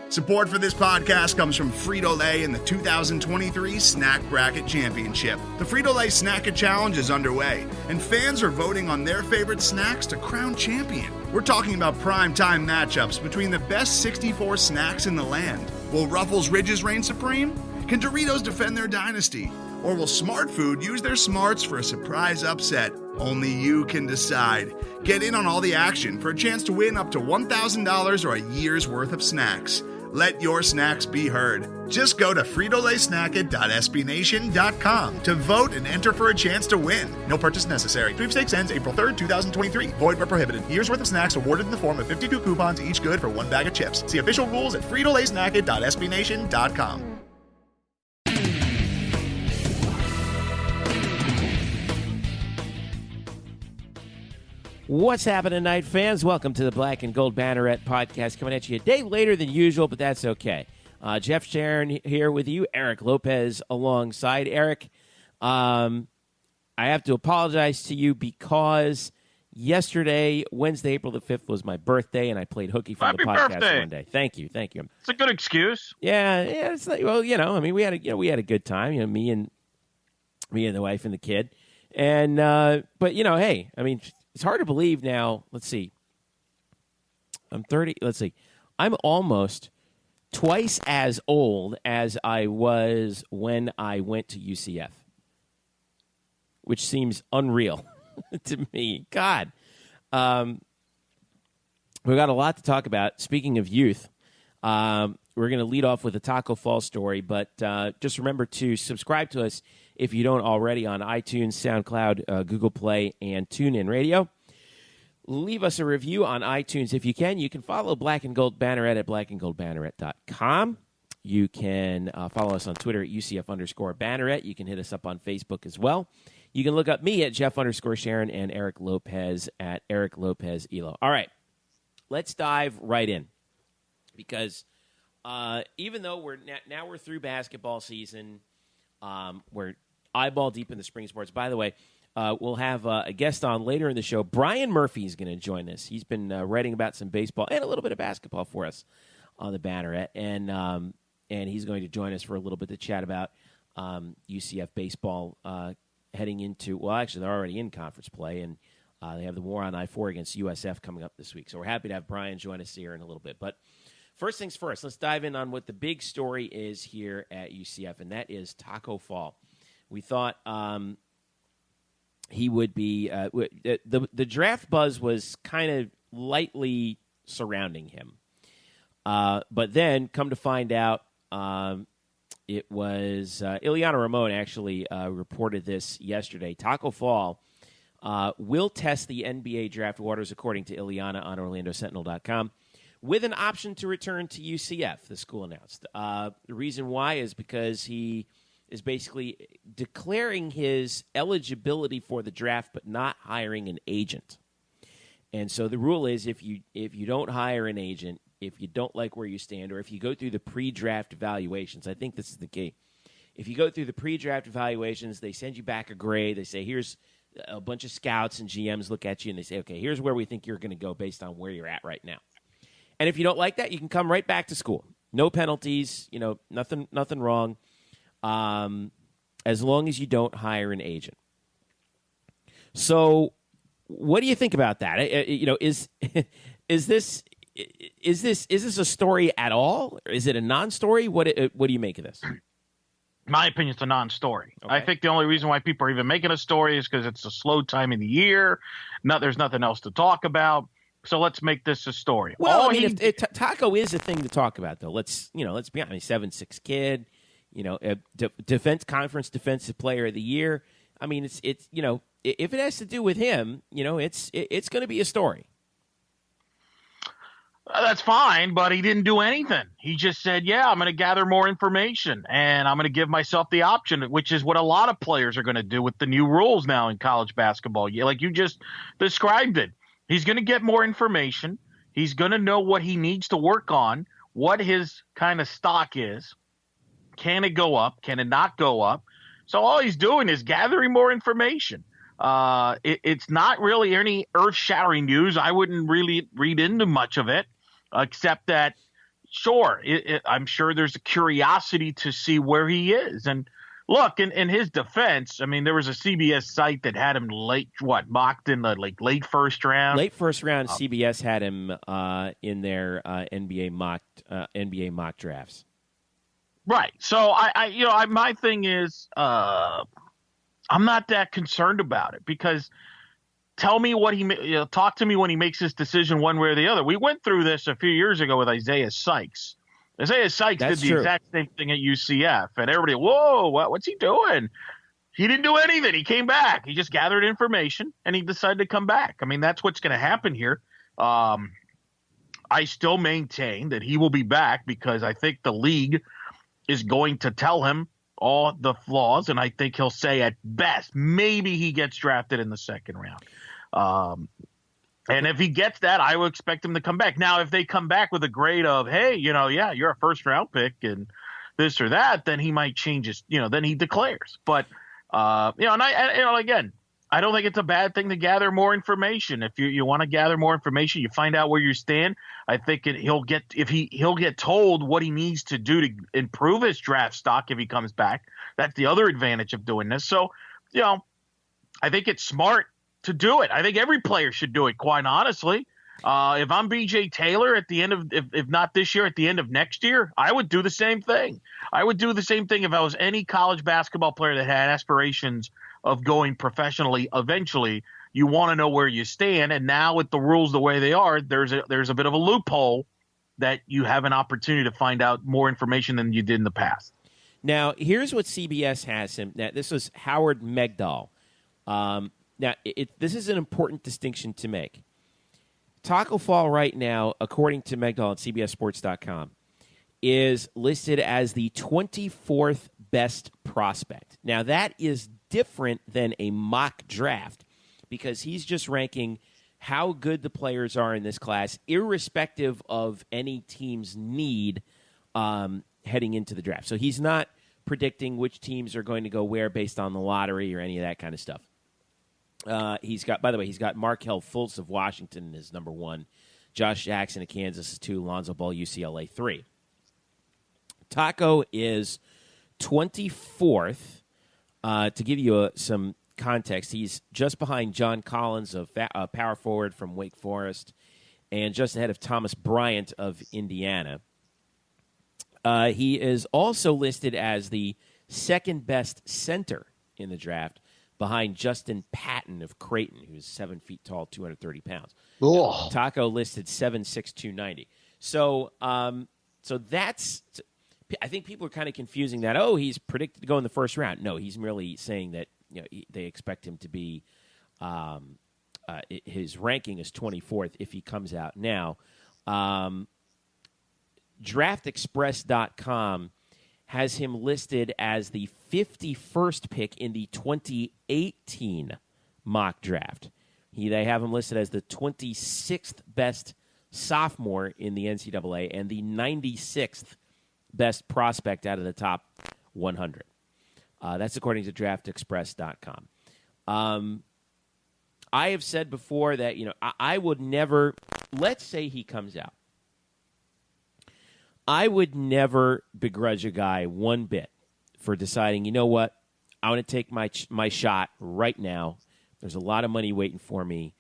Support for this podcast comes from Frito-Lay and the 2023 Snack Bracket Championship. The Frito-Lay Snack It Challenge is underway, and fans are voting on their favorite snacks to crown champion. We're talking about prime-time matchups between the best 64 snacks in the land. Will Ruffles Ridges reign supreme? Can Doritos defend their dynasty? Or will Smart Food use their smarts for a surprise upset? Only you can decide. Get in on all the action for a chance to win up to $1,000 or a year's worth of snacks. Let your snacks be heard. Just go to fritolaysnacket.sbnation.com to vote and enter for a chance to win. No purchase necessary. Sweepstakes ends April 3rd, 2023. Void where prohibited. Year's worth of snacks awarded in the form of 52 coupons, each good for one bag of chips. See official rules at fritolaysnacket.sbnation.com. What's happening tonight, fans? Welcome to the Black and Gold Banneret podcast, coming at you a day later than usual, but that's okay. Jeff Sharon here with you, Eric Lopez alongside. Eric, I have to apologize to you because yesterday, Wednesday, April the 5th, was my birthday, and I played hooky for the podcast one day. Thank you. It's a good excuse. Yeah. It's like, well, I mean, we had a good time. Me and the wife and the kid, and but hey, I mean. It's hard to believe now. Let's see. I'm 30. Let's see. I'm almost twice as old as I was when I went to UCF, which seems unreal to me. God. We've got a lot to talk about. Speaking of youth, we're going to lead off with a Tacko Fall story, but just remember to subscribe to us if you don't already on iTunes, SoundCloud, Google Play, and TuneIn Radio. Leave us a review on iTunes if you can. You can follow Black and Gold Banneret at blackandgoldbanneret.com. You can follow us on Twitter at UCF_Banneret. You can hit us up on Facebook as well. You can look up me at Jeff_Sharon and Eric Lopez at Eric Lopez Elo. All right, let's dive right in because even though we're through basketball season, we're eyeball deep in the spring sports. By the way, we'll have a guest on later in the show. Brian Murphy is going to join us. He's been writing about some baseball and a little bit of basketball for us on the Banneret, and he's going to join us for a little bit to chat about UCF baseball heading into. Well, actually, they're already in conference play, and they have the war on I-4 against USF coming up this week. So we're happy to have Brian join us here in a little bit, but. First things first, let's dive in on what the big story is here at UCF, and that is Tacko Fall. We thought he would be the draft buzz was kind of lightly surrounding him. But then, come to find out, it was Ileana Ramon actually reported this yesterday. Tacko Fall will test the NBA draft waters, according to Ileana on OrlandoSentinel.com. With an option to return to UCF, the school announced. The reason why is because he is basically declaring his eligibility for the draft but not hiring an agent. And so the rule is if you don't hire an agent, if you don't like where you stand, or if you go through the pre-draft evaluations, I think this is the key. If you go through the pre-draft evaluations, they send you back a grade. They say, here's a bunch of scouts and GMs look at you, and they say, okay, here's where we think you're going to go based on where you're at right now. And if you don't like that, you can come right back to school. No penalties, nothing wrong, as long as you don't hire an agent. So, what do you think about that? Is this a story at all? Or is it a non-story? What do you make of this? My opinion, it's a non-story. Okay. I think the only reason why people are even making a story is because it's a slow time of the year. There's nothing else to talk about. So let's make this a story. Well, Tacko is a thing to talk about, though. Let's be honest. 7'6" kid, defense conference defensive player of the year. I mean, it's if it has to do with him, it's going to be a story. That's fine, but he didn't do anything. He just said, yeah, I'm going to gather more information, and I'm going to give myself the option, which is what a lot of players are going to do with the new rules now in college basketball. Like you just described it. He's going to get more information. He's going to know what he needs to work on, what his kind of stock is. Can it go up? Can it not go up? So all he's doing is gathering more information. It's not really any earth-shattering news. I wouldn't really read into much of it, except that sure, I'm sure there's a curiosity to see where he is. And look, in his defense, I mean, there was a CBS site that had him mocked in the late first round. Late first round, CBS had him in their NBA mock drafts. Right. So my thing is, I'm not that concerned about it because tell me what talk to me when he makes his decision one way or the other. We went through this a few years ago with Isaiah Sykes. Isaiah Sykes did the exact same thing at UCF, and everybody, whoa, what's he doing? He didn't do anything. He came back. He just gathered information, and he decided to come back. I mean, that's what's going to happen here. I still maintain that he will be back because I think the league is going to tell him all the flaws, and I think he'll say at best, maybe he gets drafted in the second round. And if he gets that, I would expect him to come back. Now, if they come back with a grade of, hey, you're a first-round pick and this or that, then he might change his, then he declares. But, again, I don't think it's a bad thing to gather more information. If you want to gather more information, you find out where you stand. I think he'll get told what he needs to do to improve his draft stock if he comes back. That's the other advantage of doing this. So, I think it's smart to do it. I think every player should do it, quite honestly. If I'm BJ Taylor at the end of, if not this year, at the end of next year, I would do the same thing. I would do the same thing if I was any college basketball player that had aspirations of going professionally eventually. You want to know where you stand, and now with the rules the way they are, there's a bit of a loophole that you have an opportunity to find out more information than you did in the past. Now, here's what CBS has him. Now, this was Howard Megdal. Now, this is an important distinction to make. Tacko Fall right now, according to Megdal at CBSSports.com, is listed as the 24th best prospect. Now, that is different than a mock draft because he's just ranking how good the players are in this class, irrespective of any team's need heading into the draft. So he's not predicting which teams are going to go where based on the lottery or any of that kind of stuff. He's got Markelle Fultz of Washington as number 1, Josh Jackson of Kansas is 2, Lonzo Ball, UCLA 3. Tacko is 24th. To give you some context, he's just behind John Collins, of power forward from Wake Forest, and just ahead of Thomas Bryant of Indiana. He is also listed as the second best center in the draft, behind Justin Patton of Creighton, who's 7 feet tall, 230 pounds. Oh. Tacko listed 7'6", 290. So that's – I think people are kind of confusing that. Oh, he's predicted to go in the first round. No, he's merely saying that they expect him to be his ranking is 24th if he comes out now. DraftExpress.com has him listed as the 51st pick in the 2018 mock draft. They have him listed as the 26th best sophomore in the NCAA and the 96th best prospect out of the top 100. That's according to DraftExpress.com. I have said before that I would never. Let's say he comes out. I would never begrudge a guy one bit for deciding, you know what, I want to take my shot right now. There's a lot of money waiting for me.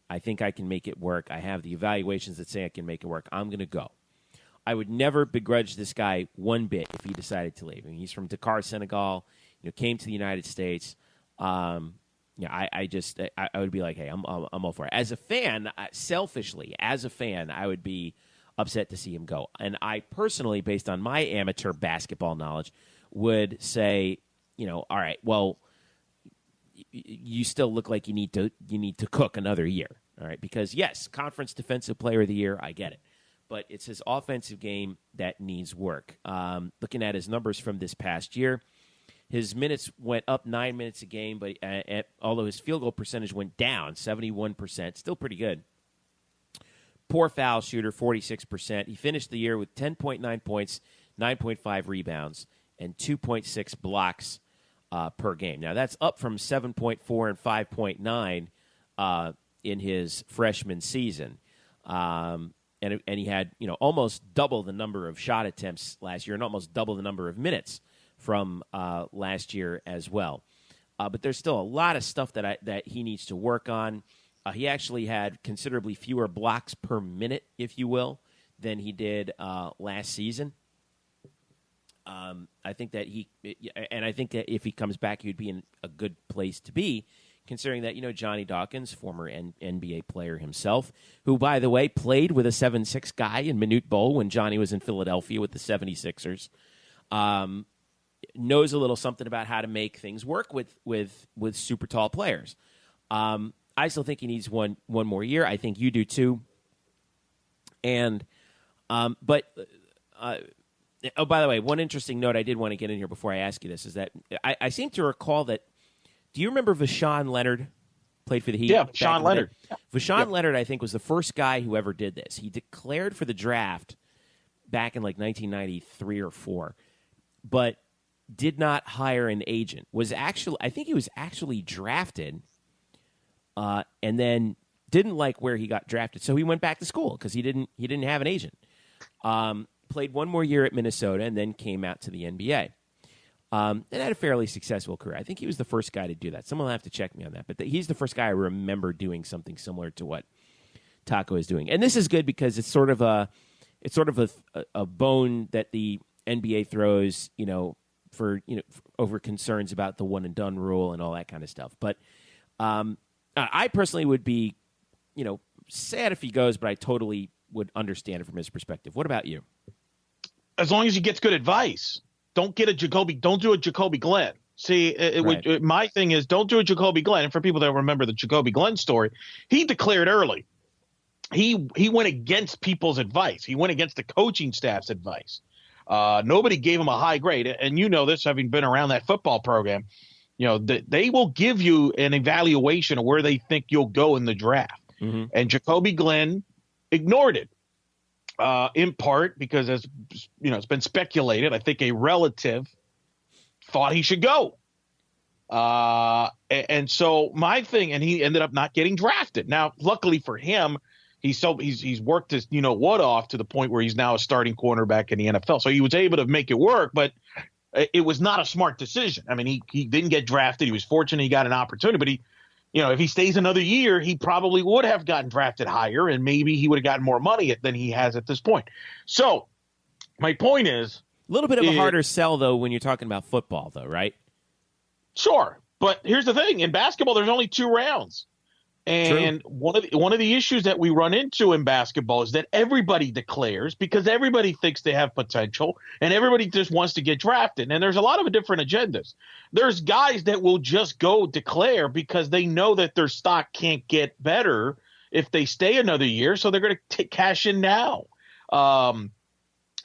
I think I can make it work. I have the evaluations that say I can make it work. I'm going to go. I would never begrudge this guy one bit if he decided to leave. I mean, he's from Dakar, Senegal. Came to the United States. I would be like, hey, I'm all for it. As a fan, selfishly, I would be upset to see him go. And I personally, based on my amateur basketball knowledge, would say, all right, well, you still look like you need to cook another year, all right? Because yes, Conference Defensive Player of the Year, I get it, but it's his offensive game that needs work. Looking at his numbers from this past year, his minutes went up 9 minutes a game, but although his field goal percentage went down 71%, still pretty good. Poor foul shooter, 46%. He finished the year with 10.9 points, 9.5 rebounds, and 2.6 blocks per game. Now, that's up from 7.4 and 5.9 in his freshman season. And and he had almost double the number of shot attempts last year and almost double the number of minutes from last year as well. But there's still a lot of stuff that he needs to work on. He actually had considerably fewer blocks per minute, if you will, than he did last season. I think that if he comes back, he would be in a good place to be, considering that, Johnny Dawkins, former NBA player himself, who, by the way, played with a 7'6" guy in Minute Bowl when Johnny was in Philadelphia with the 76ers, knows a little something about how to make things work with super tall players. I still think he needs one more year. I think you do too. And, but by the way, one interesting note I did want to get in here before I ask you this is that I seem to recall that. Do you remember Vashon Leonard played for the Heat? Yeah, Vashon Leonard. Vashon Leonard, I think, was the first guy who ever did this. He declared for the draft back in 1993 or 4, but did not hire an agent. I think he was actually drafted. And then didn't like where he got drafted, so he went back to school because he didn't have an agent. Played one more year at Minnesota and then came out to the NBA. And had a fairly successful career. I think he was the first guy to do that. Someone will have to check me on that, but he's the first guy I remember doing something similar to what Tacko is doing. And this is good because it's sort of a bone that the NBA throws, for over concerns about the one and done rule and all that kind of stuff. But I personally would be, sad if he goes, but I totally would understand it from his perspective. What about you? As long as he gets good advice, don't do a Jacoby Glenn. See, my thing is don't do a Jacoby Glenn. And for people that remember the Jacoby Glenn story, he declared early. He went against people's advice. He went against the coaching staff's advice. Nobody gave him a high grade. And this, having been around that football program, they will give you an evaluation of where they think you'll go in the draft. Mm-hmm. And Jacoby Glenn ignored it, in part because, as it's been speculated, I think a relative thought he should go. And so my thing, and he ended up not getting drafted. Now, luckily for him, he's worked his what off to the point where he's now a starting cornerback in the NFL. So he was able to make it work, but it was not a smart decision. I mean, he didn't get drafted. He was fortunate he got an opportunity, but if he stays another year, he probably would have gotten drafted higher, and maybe he would have gotten more money than he has at this point. So my point is a little bit of a harder sell, though, when you're talking about football, though, right? Sure. But here's the thing. In basketball, there's only 2 rounds. And one of the issues that we run into in basketball is that everybody declares because everybody thinks they have potential and everybody just wants to get drafted. And there's a lot of different agendas. There's guys that will just go declare because they know that their stock can't get better if they stay another year. So they're going to cash in now.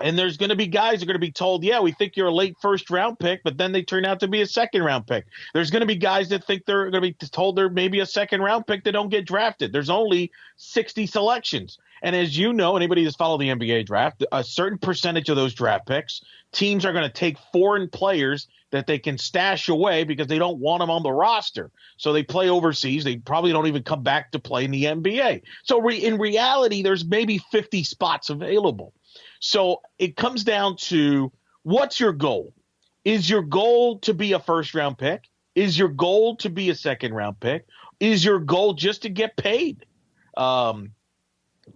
And there's going to be guys that are going to be told, yeah, we think you're a late first-round pick, but then they turn out to be a second-round pick. There's going to be guys that think they're going to be told they're maybe a second-round pick that don't get drafted. There's only 60 selections. And as you know, anybody that's followed the NBA draft, a certain percentage of those draft picks, teams are going to take foreign players that they can stash away because they don't want them on the roster. So they play overseas. They probably don't even come back to play in the NBA. So in reality, there's maybe 50 spots available. So it comes down to what's your goal? Is your goal to be a first-round pick? Is your goal to be a second-round pick? Is your goal just to get paid? And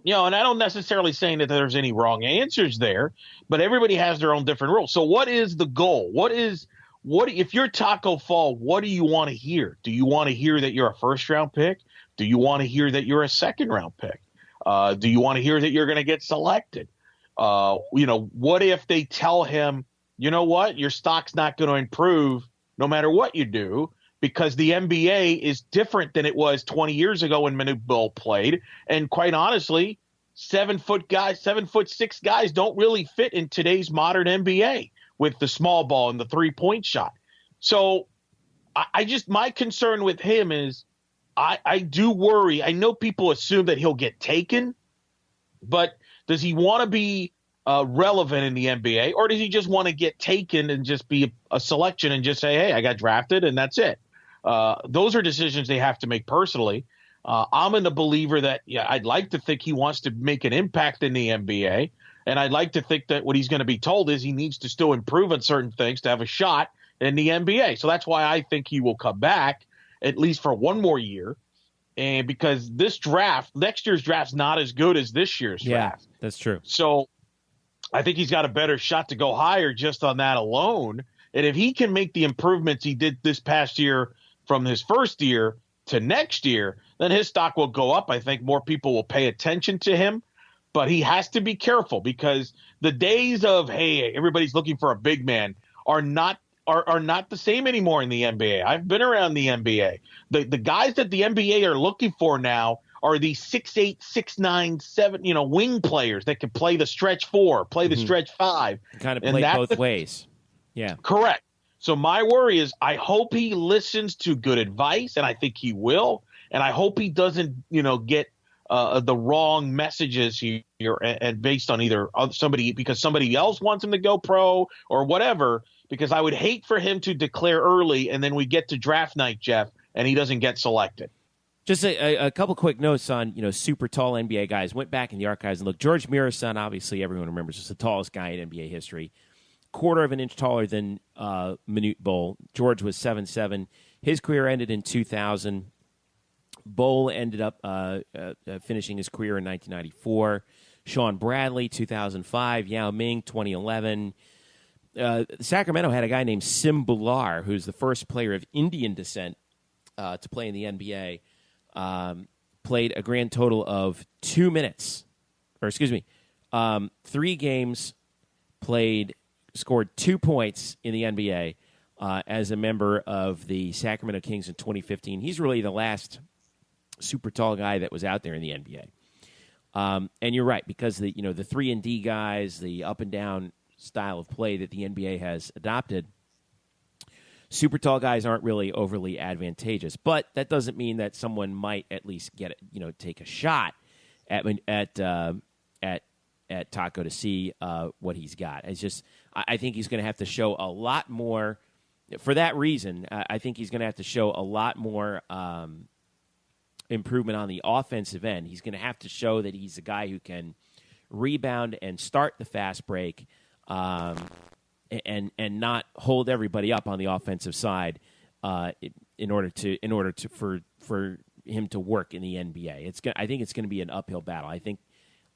I don't necessarily saying that there's any wrong answers there, but everybody has their own different rules. So what is the goal? What if you're Tacko Fall, what do you want to hear? Do you want to hear that you're a first-round pick? Do you want to hear that you're a second-round pick? Do you want to hear that you're going to get selected? What if they tell him, you know what, your stock's not going to improve no matter what you do because the NBA is different than it was 20 years ago when Minute Bowl played. And quite honestly, 7'6" guys don't really fit in today's modern NBA with the small ball and the 3-point shot. So my concern with him is I do worry. I know people assume that he'll get taken, but does he want to be relevant in the NBA, or does he just want to get taken and just be a selection and just say, hey, I got drafted and that's it? Those are decisions they have to make personally. I'm in the believer that, I'd like to think he wants to make an impact in the NBA. And I'd like to think that what he's going to be told is he needs to still improve on certain things to have a shot in the NBA. So that's why I think he will come back at least for one more year. And because next year's draft's not as good as this year's draft. Yeah, that's true. So I think he's got a better shot to go higher just on that alone. And if he can make the improvements he did this past year from his first year to next year, then his stock will go up. I think more people will pay attention to him. But he has to be careful because the days of, hey, everybody's looking for a big man are not the same anymore in the NBA. I've been around the NBA. The guys that the NBA are looking for now are these 6'8", 6'9", 7, wing players that can play the stretch 4, play the stretch 5. Kind of play both ways. Yeah. Correct. So my worry is I hope he listens to good advice, and I think he will. And I hope he doesn't, get the wrong messages here and based on either because somebody else wants him to go pro or whatever, because I would hate for him to declare early and then we get to draft night, Jeff, and he doesn't get selected. Just a couple quick notes on, super tall NBA guys. Went back in the archives and looked. George Mirasan, obviously everyone remembers, is the tallest guy in NBA history. Quarter of an inch taller than Manute Bol. George was 7'7". His career ended in 2000. Bol ended up finishing his career in 1994. Sean Bradley, 2005. Yao Ming, 2011. Sacramento had a guy named Sim Bular, who's the first player of Indian descent to play in the NBA. Played a grand total of 2 minutes. 3 games, scored 2 points in the NBA as a member of the Sacramento Kings in 2015. He's really the last super tall guy that was out there in the NBA. And you're right, because the 3-and-D guys, the up and down style of play that the NBA has adopted, super tall guys aren't really overly advantageous. But that doesn't mean that someone might at least take a shot at Tacko to see what he's got. It's just I think he's going to have to show a lot more. For that reason, I think he's going to have to show a lot more improvement on the offensive end. He's going to have to show that he's a guy who can rebound and start the fast break, and not hold everybody up on the offensive side in order for him to work in the NBA. I think it's going to be an uphill battle. I think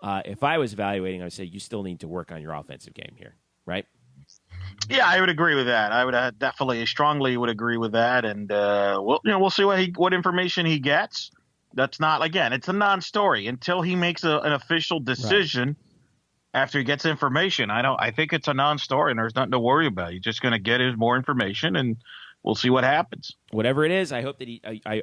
if I was evaluating, I would say you still need to work on your offensive game here, right? Yeah, I would agree with that. I would definitely strongly would agree with that, and we'll see what information he gets. That's not, again, it's a non-story until he makes an official decision. Right. After he gets information. I think it's a non-story, and there's nothing to worry about. He's just going to get his more information, and we'll see what happens. Whatever it is, I hope that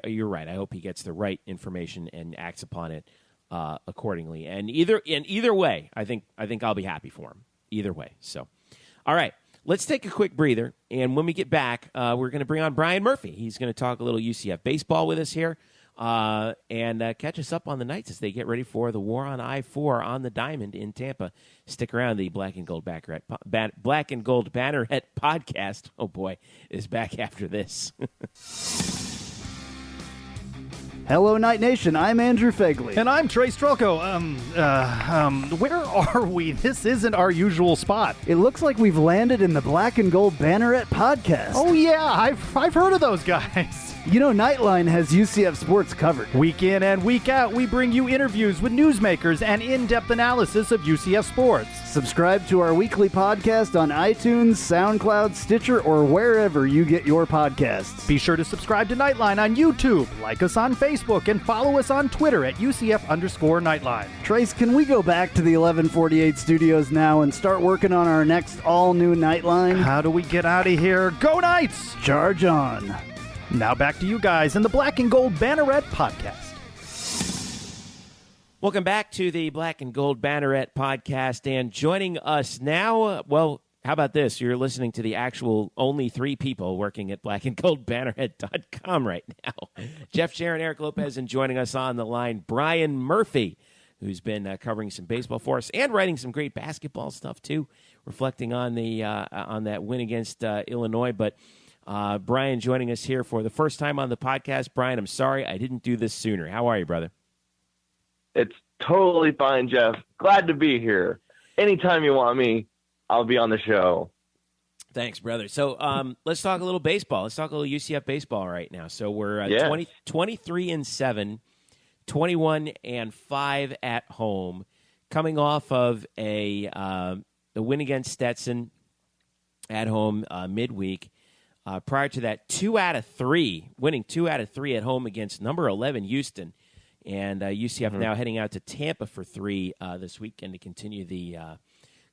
you're right. I hope he gets the right information and acts upon it accordingly. And either way, I think I'll be happy for him. Either way. So, all right. Let's take a quick breather, and when we get back, we're going to bring on Brian Murphy. He's going to talk a little UCF baseball with us here, and catch us up on the Knights as they get ready for the War on I-4 on the Diamond in Tampa. Stick around. The Black and Gold Banneret podcast, oh boy, is back after this. Hello, Night Nation. I'm Andrew Fegley. And I'm Trey Strelko. Where are we? This isn't our usual spot. It looks like we've landed in the Black and Gold Banneret podcast. Oh, yeah. I've heard of those guys. You know, Nightline has UCF sports covered. Week in and week out, we bring you interviews with newsmakers and in-depth analysis of UCF sports. Subscribe to our weekly podcast on iTunes, SoundCloud, Stitcher, or wherever you get your podcasts. Be sure to subscribe to Nightline on YouTube, like us on Facebook, and follow us on Twitter at UCF_Nightline. Trace, can we go back to the 1148 studios now and start working on our next all-new Nightline? How do we get out of here? Go Knights! Charge on. Now back to you guys in the Black and Gold Banneret podcast. Welcome back to the Black and Gold Banneret podcast, and joining us now, well, how about this? You're listening to the actual only 3 people working at blackandgoldbanneret.com right now. Jeff Sharon, Eric Lopez, and joining us on the line, Brian Murphy, who's been covering some baseball for us and writing some great basketball stuff too, reflecting on the on that win against Illinois. But Brian joining us here for the first time on the podcast. Brian, I'm sorry I didn't do this sooner. How are you, brother? It's totally fine, Jeff. Glad to be here. Anytime you want me, I'll be on the show. Thanks, brother. So let's talk a little baseball. Let's talk a little UCF baseball right now. So we're 23-7, 21-5 at home, coming off of a win against Stetson at home midweek. Prior to that, 2 out of 3, winning 2 out of 3 at home against number 11 Houston. And UCF now heading out to Tampa for 3 this weekend to continue the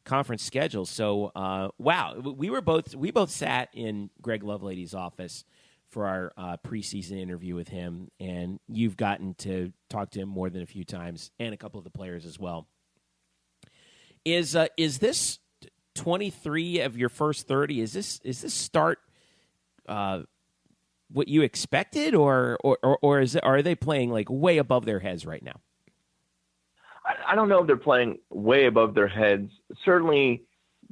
conference schedule. So, wow, we both sat in Greg Lovelady's office for our preseason interview with him, and you've gotten to talk to him more than a few times, and a couple of the players as well. Is this 23 of your first 30? Is this start what you expected, or are they playing like way above their heads right now? I don't know if they're playing way above their heads. Certainly,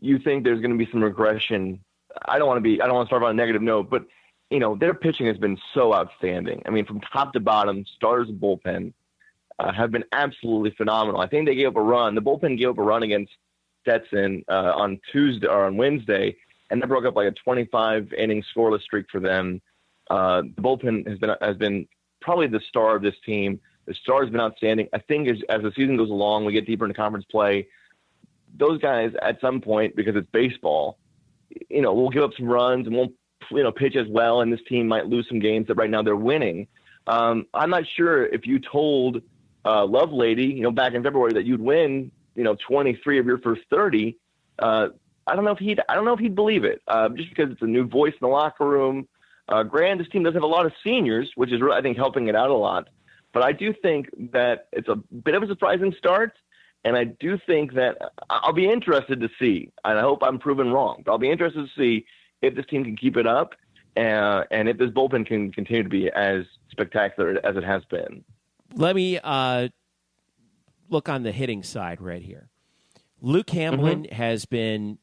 you think there's going to be some regression. I don't want to start on a negative note, but their pitching has been so outstanding. I mean, from top to bottom, starters and bullpen have been absolutely phenomenal. I think they gave up a run. The bullpen gave up a run against Stetson on Tuesday or on Wednesday, and that broke up like a 25 inning scoreless streak for them. The bullpen has been probably the star of this team. The star has been outstanding. I think as the season goes along, we get deeper into conference play, those guys at some point, because it's baseball, we'll give up some runs and won't pitch as well, and this team might lose some games that right now they're winning. I'm not sure if you told Lovelady, back in February that you'd win, 23 of your first 30. I don't know if he'd believe it, just because it's a new voice in the locker room. Granted, this team does have a lot of seniors, which is really, I think, helping it out a lot. But I do think that it's a bit of a surprising start, and I do think that I'll be interested to see, and I hope I'm proven wrong, but I'll be interested to see if this team can keep it up and if this bullpen can continue to be as spectacular as it has been. Let me look on the hitting side right here. Luke Hamlin has been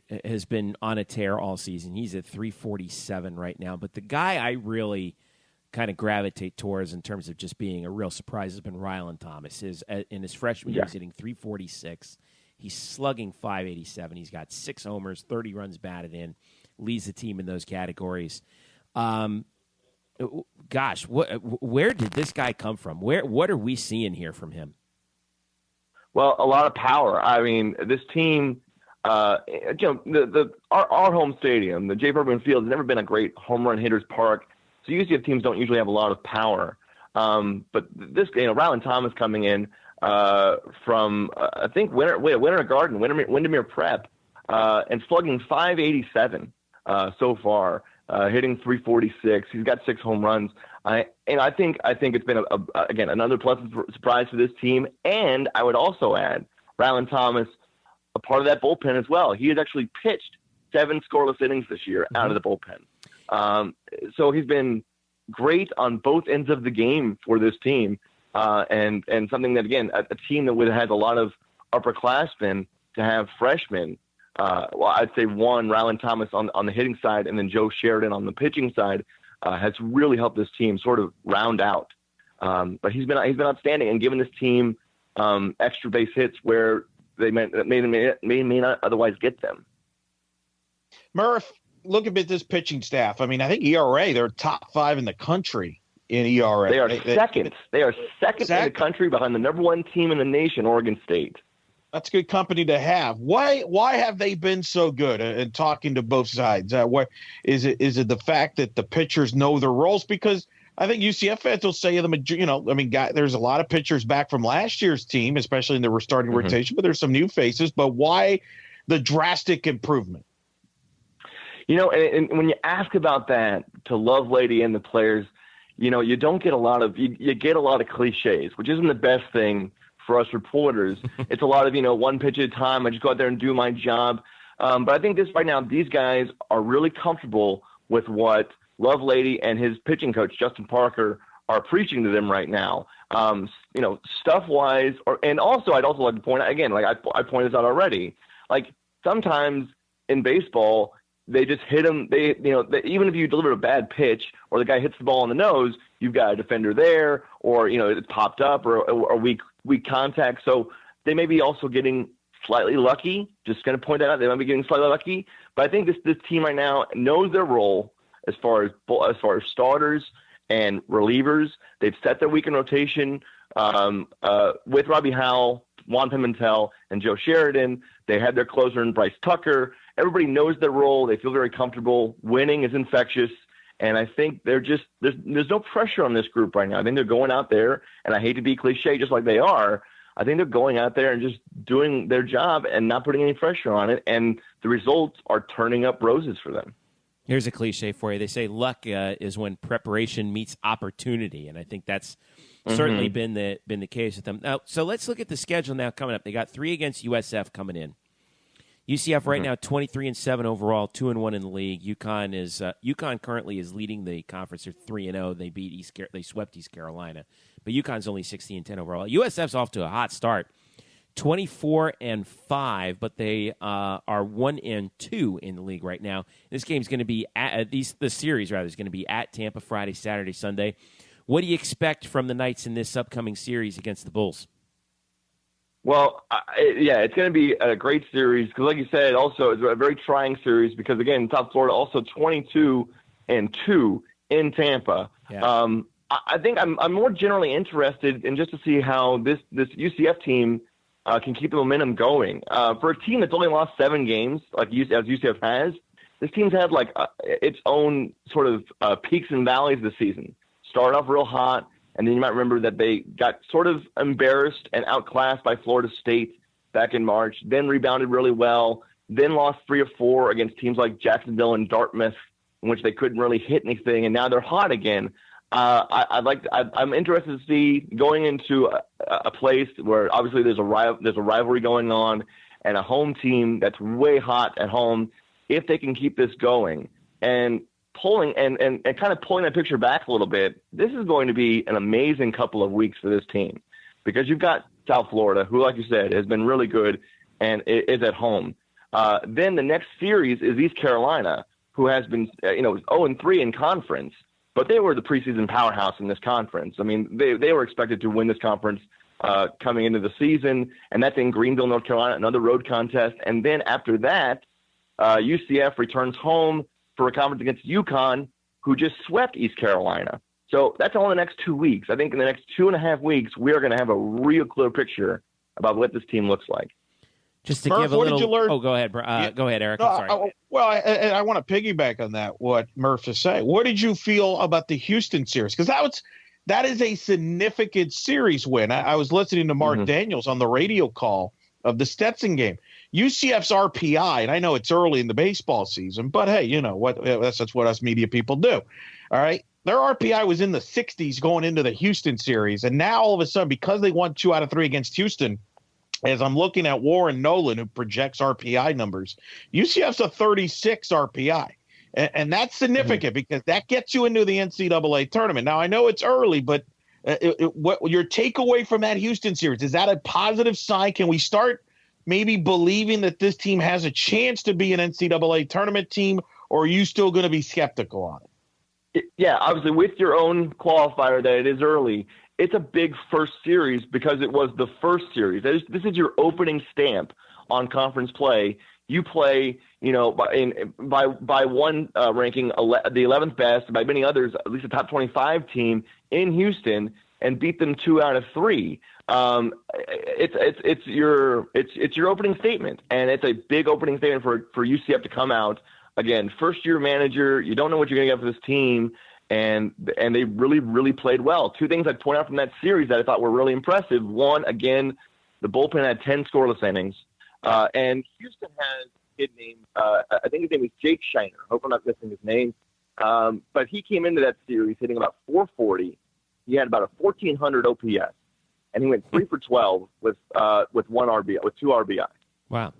on a tear all season. He's at 347 right now. But the guy I really kind of gravitate towards in terms of just being a real surprise has been Rylan Thomas. In his freshman year, he's hitting 346. He's slugging 587. He's got 6 homers, 30 runs batted in, leads the team in those categories. Gosh, where did this guy come from? What are we seeing here from him? Well, a lot of power. I mean, this team, our home stadium, the J. Bergman Field, has never been a great home run hitter's park. So UCF teams don't usually have a lot of power. But this, Rylan Thomas coming in from, I think, Winter Garden, Windermere Prep, and slugging 587 so far, hitting 346. He's got 6 home runs. I think it's been again another pleasant surprise for this team. And I would also add Rylan Thomas, a part of that bullpen as well. He has actually pitched 7 scoreless innings this year out of the bullpen. So he's been great on both ends of the game for this team, and something that, again, a team that has a lot of upperclassmen, to have freshmen. Well, I'd say Rylan Thomas on the hitting side, and then Joe Sheridan on the pitching side, has really helped this team sort of round out. But he's been outstanding and given this team extra base hits where they may not otherwise get them. Murph, look at this pitching staff. I mean, I think ERA, they're top 5 in the country in ERA. They are second. They are second in the country behind the number 1 team in the nation, Oregon State. That's good company to have. Why have they been so good? And talking to both sides, what is it? Is it the fact that the pitchers know their roles? Because I think UCF fans will say there's a lot of pitchers back from last year's team, especially in the restarting rotation. But there's some new faces. But why the drastic improvement? And when you ask about that to Lovelady and the players, you don't get a lot of you get a lot of cliches, which isn't the best thing for us reporters. It's a lot of, one pitch at a time. I just go out there and do my job. But I think right now, these guys are really comfortable with what Lovelady and his pitching coach, Justin Parker, are preaching to them right now. Stuff-wise, and also I'd also like to point out, again, like I pointed this out already, like sometimes in baseball, they just hit them. Even if you deliver a bad pitch or the guy hits the ball in the nose, you've got a defender there, or it popped up or weak contact. So they may be also getting slightly lucky. Just going to point that out. They might be getting slightly lucky. But I think this team right now knows their role as far as starters and relievers. They've set their weekend rotation with Robbie Howell, Juan Pimentel, and Joe Sheridan. They had their closer in Bryce Tucker. Everybody knows their role. They feel very comfortable. Winning is infectious. And I think there's no pressure on this group right now. I think they're going out there, and I hate to be cliche just like they are, I think they're going out there and just doing their job and not putting any pressure on it. And the results are turning up roses for them. Here's a cliche for you. They say luck is when preparation meets opportunity, and I think that's certainly been the case with them. Now, so let's look at the schedule now coming up. They got 3 against USF coming in. UCF right now 23-7 overall, 2-1 in the league. UConn currently is leading the conference. They're 3-0. They swept East Carolina, but UConn's only 16-10 overall. USF's off to a hot start, 24-5, but they are 1-2 in the league right now. This game's going to be the series is going to be at Tampa Friday, Saturday, Sunday. What do you expect from the Knights in this upcoming series against the Bulls? Well, it's going to be a great series because, like you said, also it's a very trying series because, again, South Florida also 22-2 in Tampa. Yeah. I think I'm more generally interested in just to see how this UCF team can keep the momentum going. For a team that's only lost 7 games, like as UCF has, this team's had like its own sort of peaks and valleys this season. Started off real hot, and then you might remember that they got sort of embarrassed and outclassed by Florida State back in March, then rebounded really well, then lost 3 or 4 against teams like Jacksonville and Dartmouth, in which they couldn't really hit anything, and now they're hot again. I'm interested to see going into a place where obviously there's a rivalry going on and a home team that's way hot at home, if they can keep this going. And pulling and kind of pulling that picture back a little bit, this is going to be an amazing couple of weeks for this team because you've got South Florida, who, like you said, has been really good and is at home. Then the next series is East Carolina, who has been 0-3 in conference, but they were the preseason powerhouse in this conference. I mean, they were expected to win this conference coming into the season, and that's in Greenville, North Carolina, another road contest. And then after that, UCF returns home for a conference against UConn, who just swept East Carolina. So that's all in the next 2 weeks. I think in the next 2.5 weeks, we are going to have a real clear picture about what this team looks like. Just to Murph, give a little. Did you learn? Oh, go ahead. Go ahead, Eric. I'm sorry. I want to piggyback on that. What Murph is saying. What did you feel about the Houston series? Because that is a significant series win. I was listening to Mark Daniels on the radio call of the Stetson game. UCF's RPI, and I know it's early in the baseball season, but hey, you know what? That's what us media people do. All right. Their RPI was in the 60s going into the Houston series. And now all of a sudden, because they won 2 out of 3 against Houston, as I'm looking at Warren Nolan, who projects RPI numbers, UCF's a 36 RPI. And that's significant because that gets you into the NCAA tournament. Now, I know it's early, but what your takeaway from that Houston series, is that a positive sign? Can we start maybe believing that this team has a chance to be an NCAA tournament team, or are you still going to be skeptical on it? Yeah, obviously with your own qualifier that it is early, it's a big first series because it was the first series. This is your opening stamp on conference play. You play, by one ranking, the 11th best, by many others, at least a top 25 team in Houston, and beat them 2 out of 3. It's your opening statement, and it's a big opening statement for UCF to come out again. First year manager, you don't know what you're going to get for this team, and they really, really played well. 2 things I'd point out from that series that I thought were really impressive. One, again, the bullpen had 10 scoreless innings, and Houston has a kid named I think his name is Jake Shiner. I hope I'm not missing his name, but he came into that series hitting about 440. He had about a 1,400 OPS, and he went 3 for 12 with 2 RBI. Wow.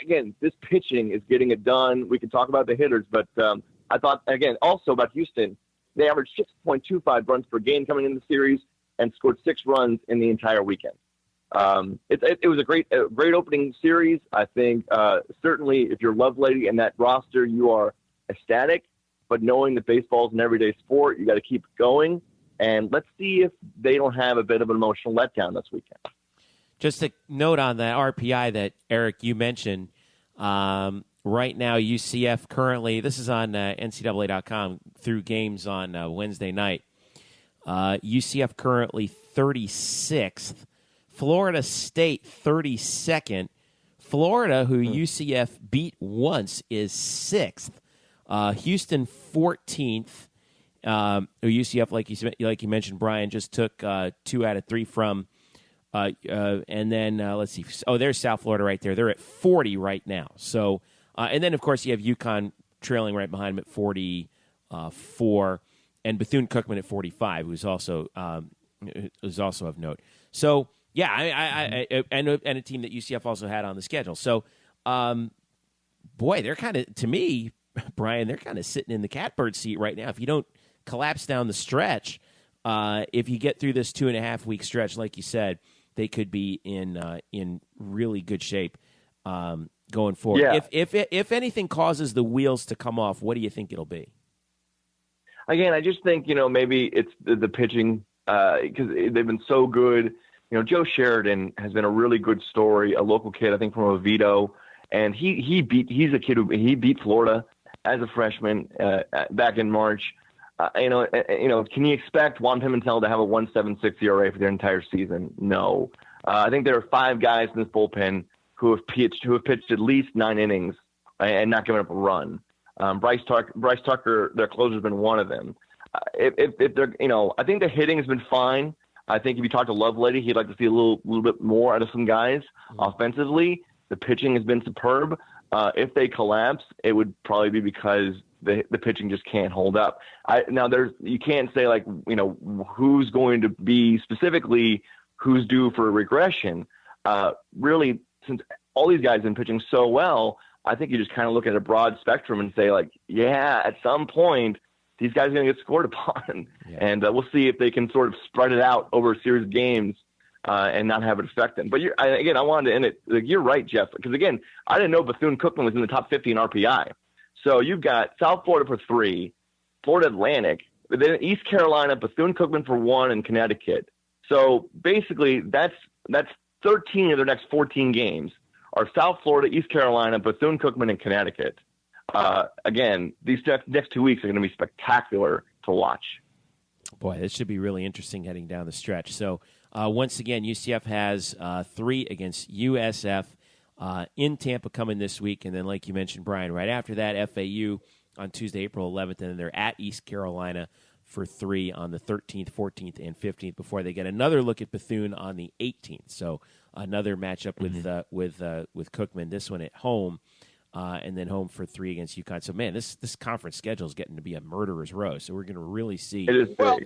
Again, this pitching is getting it done. We can talk about the hitters, but I thought, again, also about Houston, they averaged 6.25 runs per game coming into the series and scored 6 runs in the entire weekend. It was a great opening series. I think certainly if you're Lovelady and that roster, you are ecstatic. But knowing that baseball is an everyday sport, you got to keep going. And let's see if they don't have a bit of an emotional letdown this weekend. Just a note on that RPI that, Eric, you mentioned. Right now, UCF currently, this is on NCAA.com through games on Wednesday night. UCF currently 36th. Florida State 32nd. Florida, who UCF beat once, is 6th. Houston 14th. UCF, like you mentioned, Brian, just took 2 out of 3 from. And then let's see. Oh, there's South Florida right there. They're at 40 right now. So, and then of course you have UConn trailing right behind them at 44, and Bethune-Cookman at 45, who's also of note. So yeah, I and a team that UCF also had on the schedule. So, boy, they're kind of, to me, Brian, they're kind of sitting in the catbird seat right now. If you don't collapse down the stretch, if you get through this 2.5 week stretch, like you said, they could be in really good shape going forward. Yeah. If anything causes the wheels to come off, what do you think it'll be? Again, I just think, maybe it's the pitching because they've been so good. Joe Sheridan has been a really good story, a local kid, I think from Oviedo, and he's a kid he beat Florida as a freshman back in March. Can you expect Juan Pimentel to have a 1.76 ERA for their entire season? No. I think there are 5 guys in this bullpen who have pitched at least 9 innings and not given up a run. Bryce Tucker, their closer, has been one of them. If they're, I think the hitting has been fine. I think if you talk to Lovelady, he'd like to see a little bit more out of some guys offensively. The pitching has been superb. If they collapse, it would probably be because the pitching just can't hold up. You can't say who's going to be specifically who's due for a regression. Really, since all these guys have been pitching so well, I think you just kind of look at a broad spectrum and say at some point these guys are going to get scored upon, and we'll see if they can sort of spread it out over a series of games and not have it affect them. But I wanted to end it. You're right, Jeff, because again, I didn't know Bethune-Cookman was in the top 50 in RPI. So you've got South Florida for 3, Florida Atlantic, but then East Carolina, Bethune-Cookman for 1, and Connecticut. So basically, that's 13 of their next 14 games are South Florida, East Carolina, Bethune-Cookman, and Connecticut. Again, these next 2 weeks are going to be spectacular to watch. Boy, this should be really interesting heading down the stretch. So once again, UCF has 3 against USF. In Tampa coming this week, and then like you mentioned, Brian, right after that, FAU on Tuesday, April 11th, and then they're at East Carolina for 3 on the 13th, 14th, and 15th before they get another look at Bethune on the 18th. So another matchup with Cookman, this one at home, and then home for 3 against UConn. So, man, this conference schedule is getting to be a murderer's row, so we're going to really see. It is big. Well,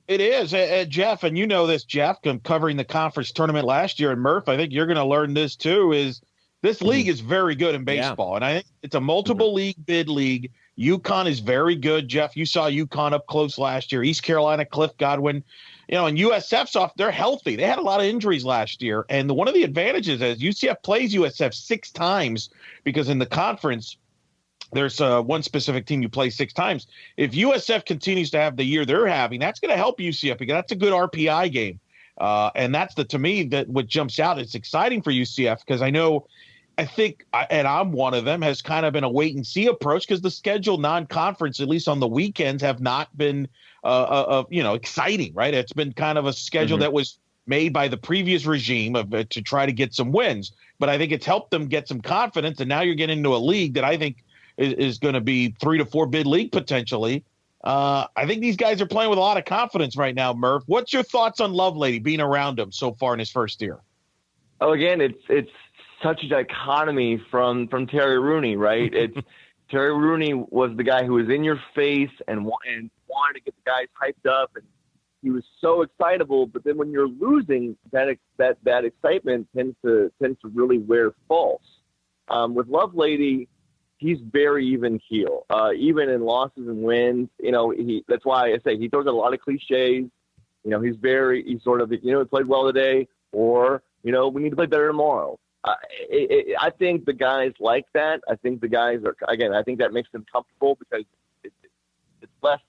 it is, Jeff, and you know this, Jeff, covering the conference tournament last year, and Murph, I think you're going to learn this too, is this league is very good in baseball, and I think it's a multiple league bid league. UConn is very good, Jeff. You saw UConn up close last year. East Carolina, Cliff Godwin, and USF's they're healthy. They had a lot of injuries last year, and one of the advantages is UCF plays USF 6 times because in the conference there's one specific team you play 6 times. If USF continues to have the year they're having, that's going to help UCF because that's a good RPI game. And that's to me, that what jumps out. It's exciting for UCF because I think, and I'm one of them, has kind of been a wait and see approach because the schedule non-conference, at least on the weekends, have not been, exciting, right? It's been kind of a schedule that was made by the previous regime to try to get some wins. But I think it's helped them get some confidence. And now you're getting into a league that I think is going to be 3 to 4 bid league potentially. I think these guys are playing with a lot of confidence right now, Murph. What's your thoughts on Lovelady being around him so far in his first year? Oh, again, it's such a dichotomy from Terry Rooney, right? Terry Rooney was the guy who was in your face and wanted to get the guys hyped up, and he was so excitable. But then when you're losing, that excitement tends to really wear false. With Lovelady, he's very even keel, even in losses and wins. That's why I say he throws out a lot of cliches. He played well today, or We need to play better tomorrow. I think the guys like that. I think the guys are, again, I think that makes them comfortable because it's less,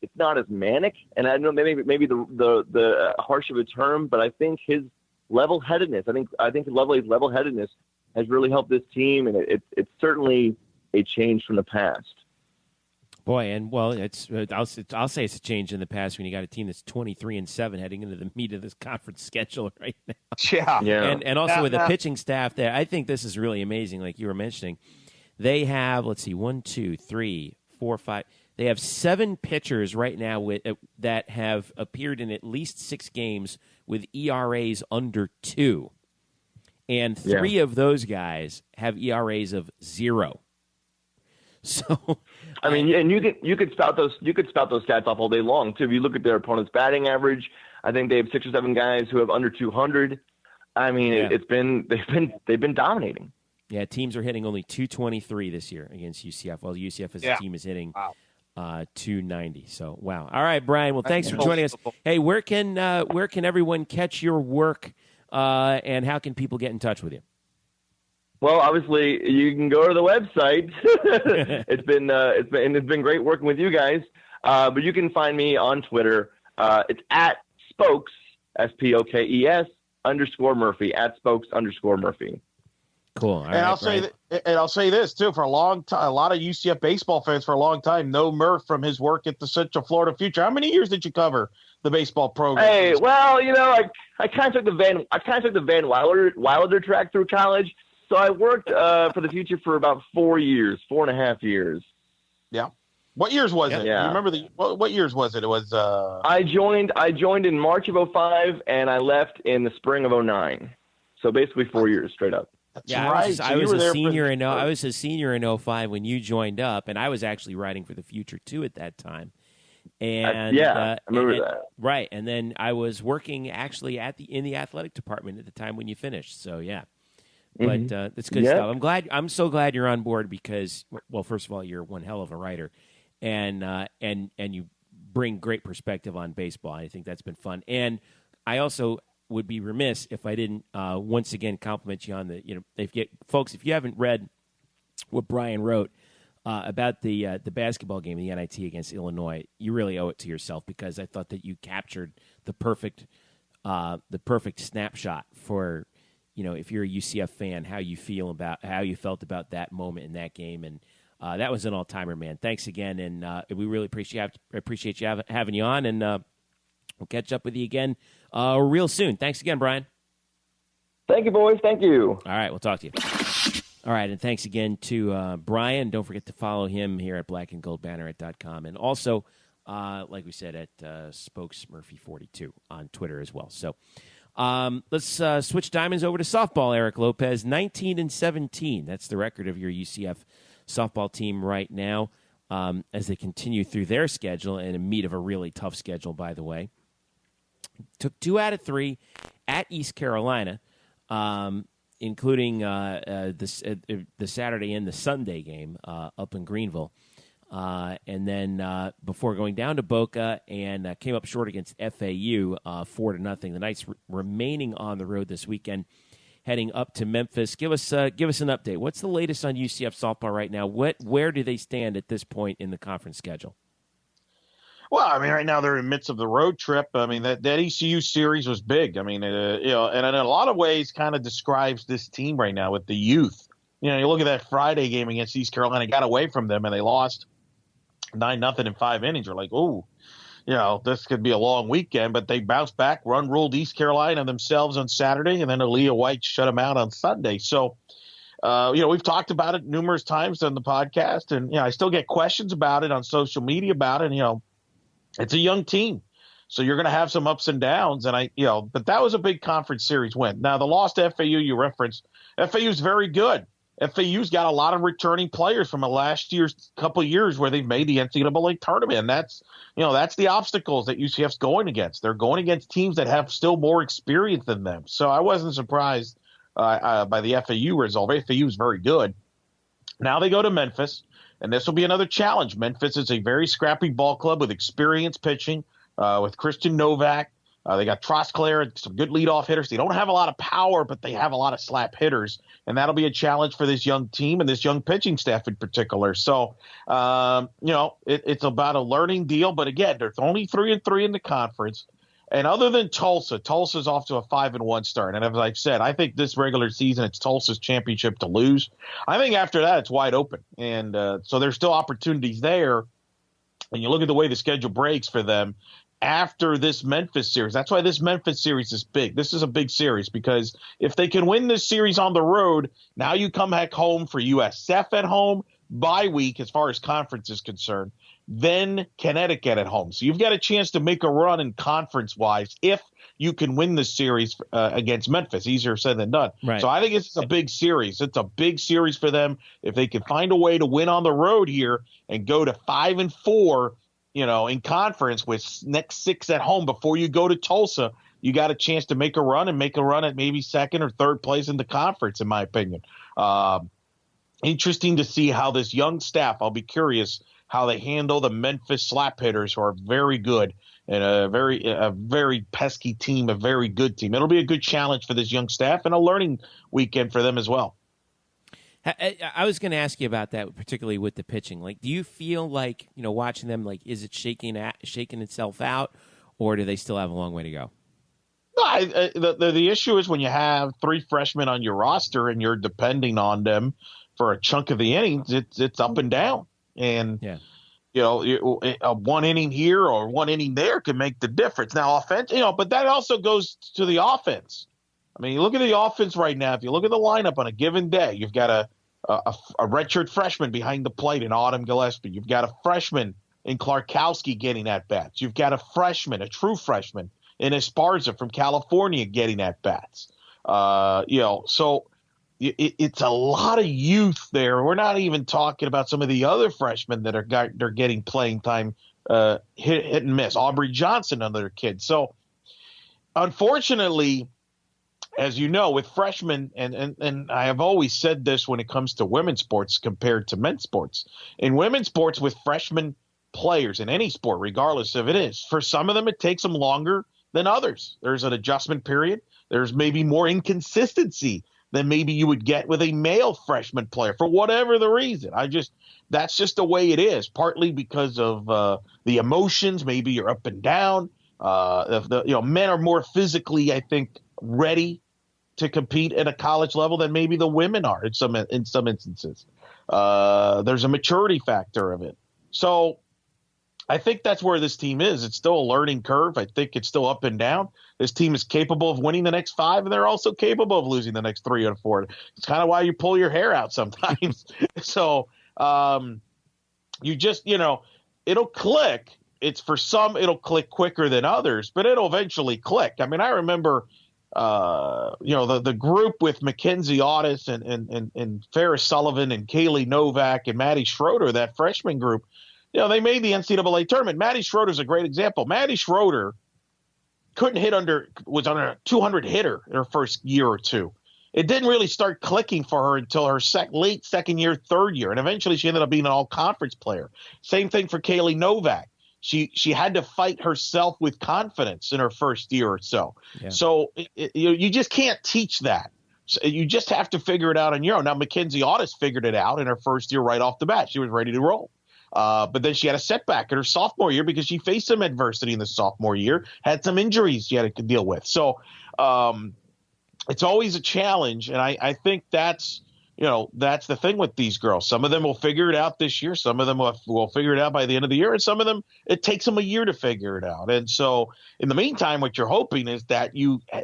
it's not as manic. And I know maybe the harsh of a term, but I think his level-headedness, I think Lovely's level-headedness has really helped this team, and it's certainly a change from the past. Boy, and well, I'll say it's a change in the past when you got a team that's 23-7 heading into the meat of this conference schedule right now. Yeah. And also with the pitching staff there, I think this is really amazing. Like you were mentioning, they have 1, 2, 3, 4, 5. They have 7 pitchers right now that have appeared in at least 6 games with ERAs under 2, and 3 of those guys have ERAs of 0. So, I mean, and you could spout those stats off all day long too. If you look at their opponent's batting average, I think they have 6 or 7 guys who have under 200. I mean, they've been dominating. Yeah, teams are hitting only 223 this year against UCF. While UCF as a team is hitting 290. So wow. All right, Brian. Well, thanks for joining us. Hey, where can everyone catch your work, and how can people get in touch with you? Well, obviously, you can go to the website. It's been great working with you guys. But you can find me on Twitter. It's at Spokes SPOKES _Murphy at Spokes _Murphy. Cool. All and right, I'll say this too, for a long time, a lot of UCF baseball fans for a long time know Murph from his work at the Central Florida Future. How many years did you cover the baseball program? Hey, well, I kind of took the Van Wilder track through college. So I worked for the Future for about 4.5 years. Yeah. What years was it? Yeah. You remember what years was it? It was. I joined in March of 2005, and I left in the spring of 2009. So basically 4 years straight up. That's yeah, right. I was a senior in 2005 when you joined up, and I was actually writing for the Future too at that time. And I remember that. Right, and then I was working actually in the athletic department at the time when you finished. So yeah. But it's good stuff. I'm so glad you're on board because, well, first of all, you're one hell of a writer, and you bring great perspective on baseball. I think that's been fun. And I also would be remiss if I didn't once again compliment you on if you haven't read what Brian wrote about the basketball game, the NIT against Illinois, you really owe it to yourself because I thought that you captured the perfect snapshot for. If you're a UCF fan, how you felt about that moment in that game, and that was an all-timer, man. Thanks again, and we really appreciate you having you on, and we'll catch up with you again real soon. Thanks again, Brian. Thank you, boys. Thank you. All right, we'll talk to you. All right, and thanks again to Brian. Don't forget to follow him here at blackandgoldbanneret.com, and also, like we said, at spokesmurphy42 on Twitter as well. So. Let's switch diamonds over to softball, Eric Lopez. 19-17. That's the record of your UCF softball team right now as they continue through their schedule and in meat of a really tough schedule, by the way. Took 2 out of 3 at East Carolina, including the Saturday and the Sunday game up in Greenville. And then before going down to Boca and came up short against FAU 4-0. The Knights remaining on the road this weekend, heading up to Memphis. Give us an update. What's the latest on UCF softball right now? Where do they stand at this point in the conference schedule? Well, I mean, right now they're in the midst of the road trip. I mean, that ECU series was big. I mean, and in a lot of ways kind of describes this team right now with the youth. You look at that Friday game against East Carolina, got away from them, and they lost 9-0 in 5 innings. You're like, oh, this could be a long weekend, but they bounced back, ruled East Carolina themselves on Saturday, and then Aaliyah White shut them out on Sunday. So, we've talked about it numerous times on the podcast, and I still get questions about it on social media about it. And, it's a young team, so you're going to have some ups and downs. And but that was a big conference series win. Now the loss to FAU you referenced, FAU's very good. FAU's got a lot of returning players from last year's couple of years where they've made the NCAA tournament. And that's the obstacles that UCF's going against. They're going against teams that have still more experience than them. So I wasn't surprised by the FAU result. FAU is very good. Now they go to Memphis, and this will be another challenge. Memphis is a very scrappy ball club with experienced pitching, with Christian Novak, They got Trosclair, some good leadoff hitters. They don't have a lot of power, but they have a lot of slap hitters, and that'll be a challenge for this young team and this young pitching staff in particular. So, it's about a learning deal. But again, there's only 3-3 in the conference, and other than Tulsa's off to a 5-1 start. And as I've said, I think this regular season it's Tulsa's championship to lose. I think after that it's wide open, and so there's still opportunities there. And you look at the way the schedule breaks for them after this Memphis series. That's why this Memphis series is big. This is a big series because if they can win this series on the road, now you come back home for USF at home, bye week as far as conference is concerned, then Connecticut at home. So you've got a chance to make a run in conference-wise if you can win this series against Memphis. Easier said than done. Right. So I think it's a big series. It's a big series for them. If they can find a way to win on the road here and go to 5-4, in conference with next 6 at home before you go to Tulsa, you got a chance to make a run at maybe second or third place in the conference, in my opinion. Interesting to see how this young staff, I'll be curious how they handle the Memphis slap hitters who are very good and a very pesky team, a very good team. It'll be a good challenge for this young staff and a learning weekend for them as well. I was going to ask you about that, particularly with the pitching. Like, do you feel like, watching them, like, is it shaking itself out, or do they still have a long way to go? No, the issue is when you have 3 freshmen on your roster and you're depending on them for a chunk of the innings, it's up and down. And, a 1 inning here or 1 inning there can make the difference. Now, offense, but that also goes to the offense. I mean, you look at the offense right now. If you look at the lineup on a given day, you've got a redshirt freshman behind the plate in Autumn Gillespie. You've got a freshman in Clarkowski getting at bats. You've got a true freshman in Esparza from California getting at bats. So it's a lot of youth there. We're not even talking about some of the other freshmen that they're getting playing time, hit and miss. Aubrey Johnson, another kid. So, unfortunately, as you know, with freshmen, and I have always said this when it comes to women's sports compared to men's sports. In women's sports, with freshman players in any sport, regardless of it is, for some of them it takes them longer than others. There's an adjustment period. There's maybe more inconsistency than maybe you would get with a male freshman player for whatever the reason. That's just the way it is, partly because of the emotions. Maybe you're up and down. Men are more physically, I think, ready to compete at a college level than maybe the women are in some instances. There's a maturity factor of it. So I think that's where this team is. It's still a learning curve. I think it's still up and down. This team is capable of winning the next 5, and they're also capable of losing the next 3 or 4. It's kind of why you pull your hair out sometimes. So you just, it'll click. It's for some, it'll click quicker than others, but it'll eventually click. I mean, I remember, the group with Mackenzie Otis and Ferris Sullivan and Kaylee Novak and Maddie Schroeder, that freshman group, they made the NCAA tournament. Maddie Schroeder's a great example. Maddie Schroeder was under a 200 hitter in her first year or two. It didn't really start clicking for her until her late second year, third year, and eventually she ended up being an all-conference player. Same thing for Kaylee Novak. She had to fight herself with confidence in her first year or so. Yeah. So you just can't teach that. So you just have to figure it out on your own. Now, Mackenzie Otis figured it out in her first year right off the bat. She was ready to roll. But then she had a setback in her sophomore year because she faced some adversity in the sophomore year, had some injuries she had to deal with. So it's always a challenge, and I think that's the thing with these girls. Some of them will figure it out this year. Some of them will figure it out by the end of the year, and some of them it takes them a year to figure it out. And so in the meantime, what you're hoping is that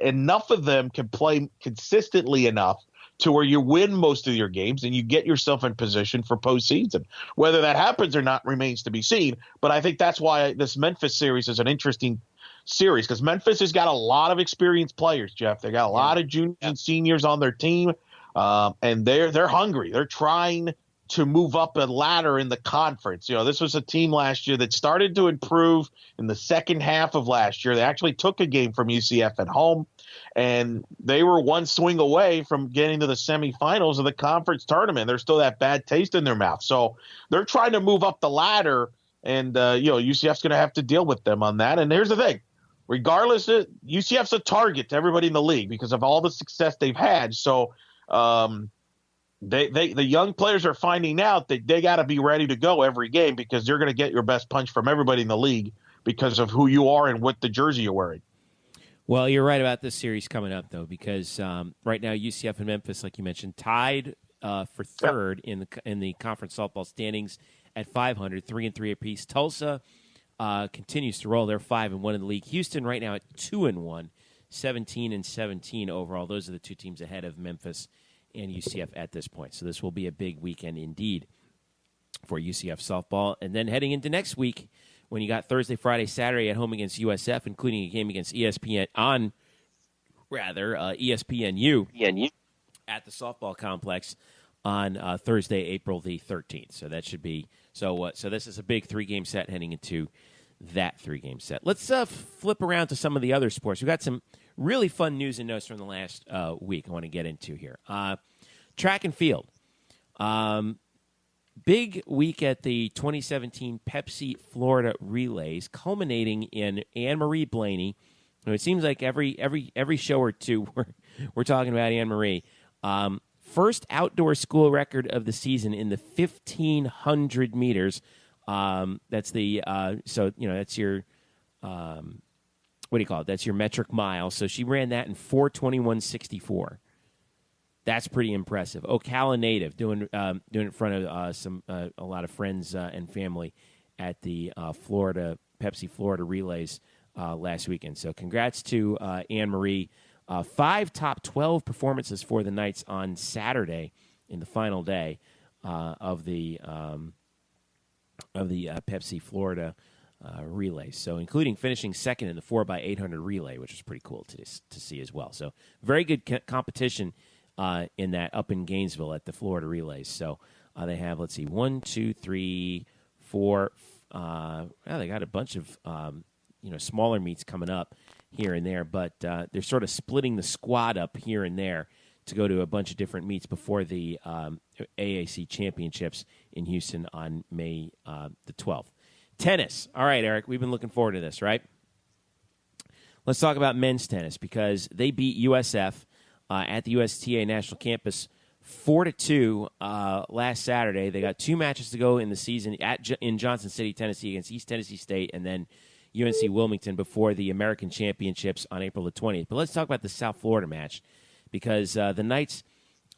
enough of them can play consistently enough to where you win most of your games and you get yourself in position for postseason. Whether that happens or not remains to be seen. But I think that's why this Memphis series is an interesting series, because Memphis has got a lot of experienced players, Jeff. They got a lot of juniors and seniors on their team, and they're hungry. They're trying to move up a ladder in the conference. This was a team last year that started to improve in the second half of last year. They actually took a game from UCF at home, and they were one swing away from getting to the semifinals of the conference tournament. There's still that bad taste in their mouth. So they're trying to move up the ladder, and UCF's going to have to deal with them on that. And here's the thing. regardless, UCF's a target to everybody in the league because of all the success they've had. So the young players are finding out that they got to be ready to go every game because they're going to get your best punch from everybody in the league because of who you are and what the jersey you're wearing. Well, you're right about this series coming up, though, because right now UCF and Memphis, like you mentioned, tied for third in the conference softball standings at 500, 3-3 apiece. Tulsa continues to roll. They're 5-1 in the league. Houston right now at 2-1, 17-17 overall. Those are the two teams ahead of Memphis and UCF at this point. So this will be a big weekend indeed for UCF softball. And then heading into next week, when you got Thursday, Friday, Saturday at home against USF, including a game against ESPNU at the softball complex on Thursday, April the 13th. So that should be so this is a big 3-game set heading into that 3-game set. Let's flip around to some of the other sports. We've got some really fun news and notes from the last week I want to get into here. Track and field. Big week at the 2017 Pepsi Florida Relays, culminating in Anne-Marie Blaney. It seems like every show or two we're talking about Anne-Marie. First outdoor school record of the season in the 1,500 meters. That's the that's your what do you call it? That's your metric mile. So she ran that in 4:21.64. That's pretty impressive. Ocala native, doing it in front of a lot of friends and family at the Pepsi Florida Relays last weekend. So congrats to Anne-Marie. 5 top 12 performances for the Knights on Saturday in the final day of the Pepsi Florida Relays. So including finishing second in the 4x800 relay, which was pretty cool to see as well. So very good competition in that up in Gainesville at the Florida Relays. So they have, let's see, 1, 2, 3, 4. They got a bunch of smaller meets coming up here and there, but they're sort of splitting the squad up here and there to go to a bunch of different meets before the AAC Championships in Houston on May the 12th. Tennis. All right, Eric, we've been looking forward to this, right? Let's talk about men's tennis because they beat USF at the USTA National Campus 4-2 last Saturday. They got 2 matches to go in the season in Johnson City, Tennessee, against East Tennessee State, and then UNC Wilmington before the American Championships on April the 20th. But let's talk about the South Florida match because the Knights,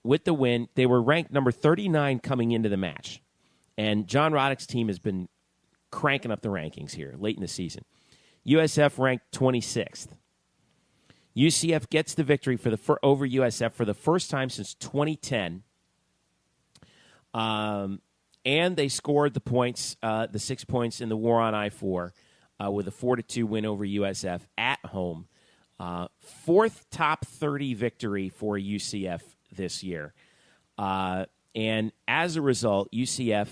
with the win, they were ranked number 39 coming into the match. And John Roddick's team has been cranking up the rankings here late in the season. USF ranked 26th. UCF gets the victory over USF for the first time since 2010. And they scored the points, the 6 points in the war on I-4 with a 4-2 win over USF at home. 4th top 30 victory for UCF this year. And as a result, UCF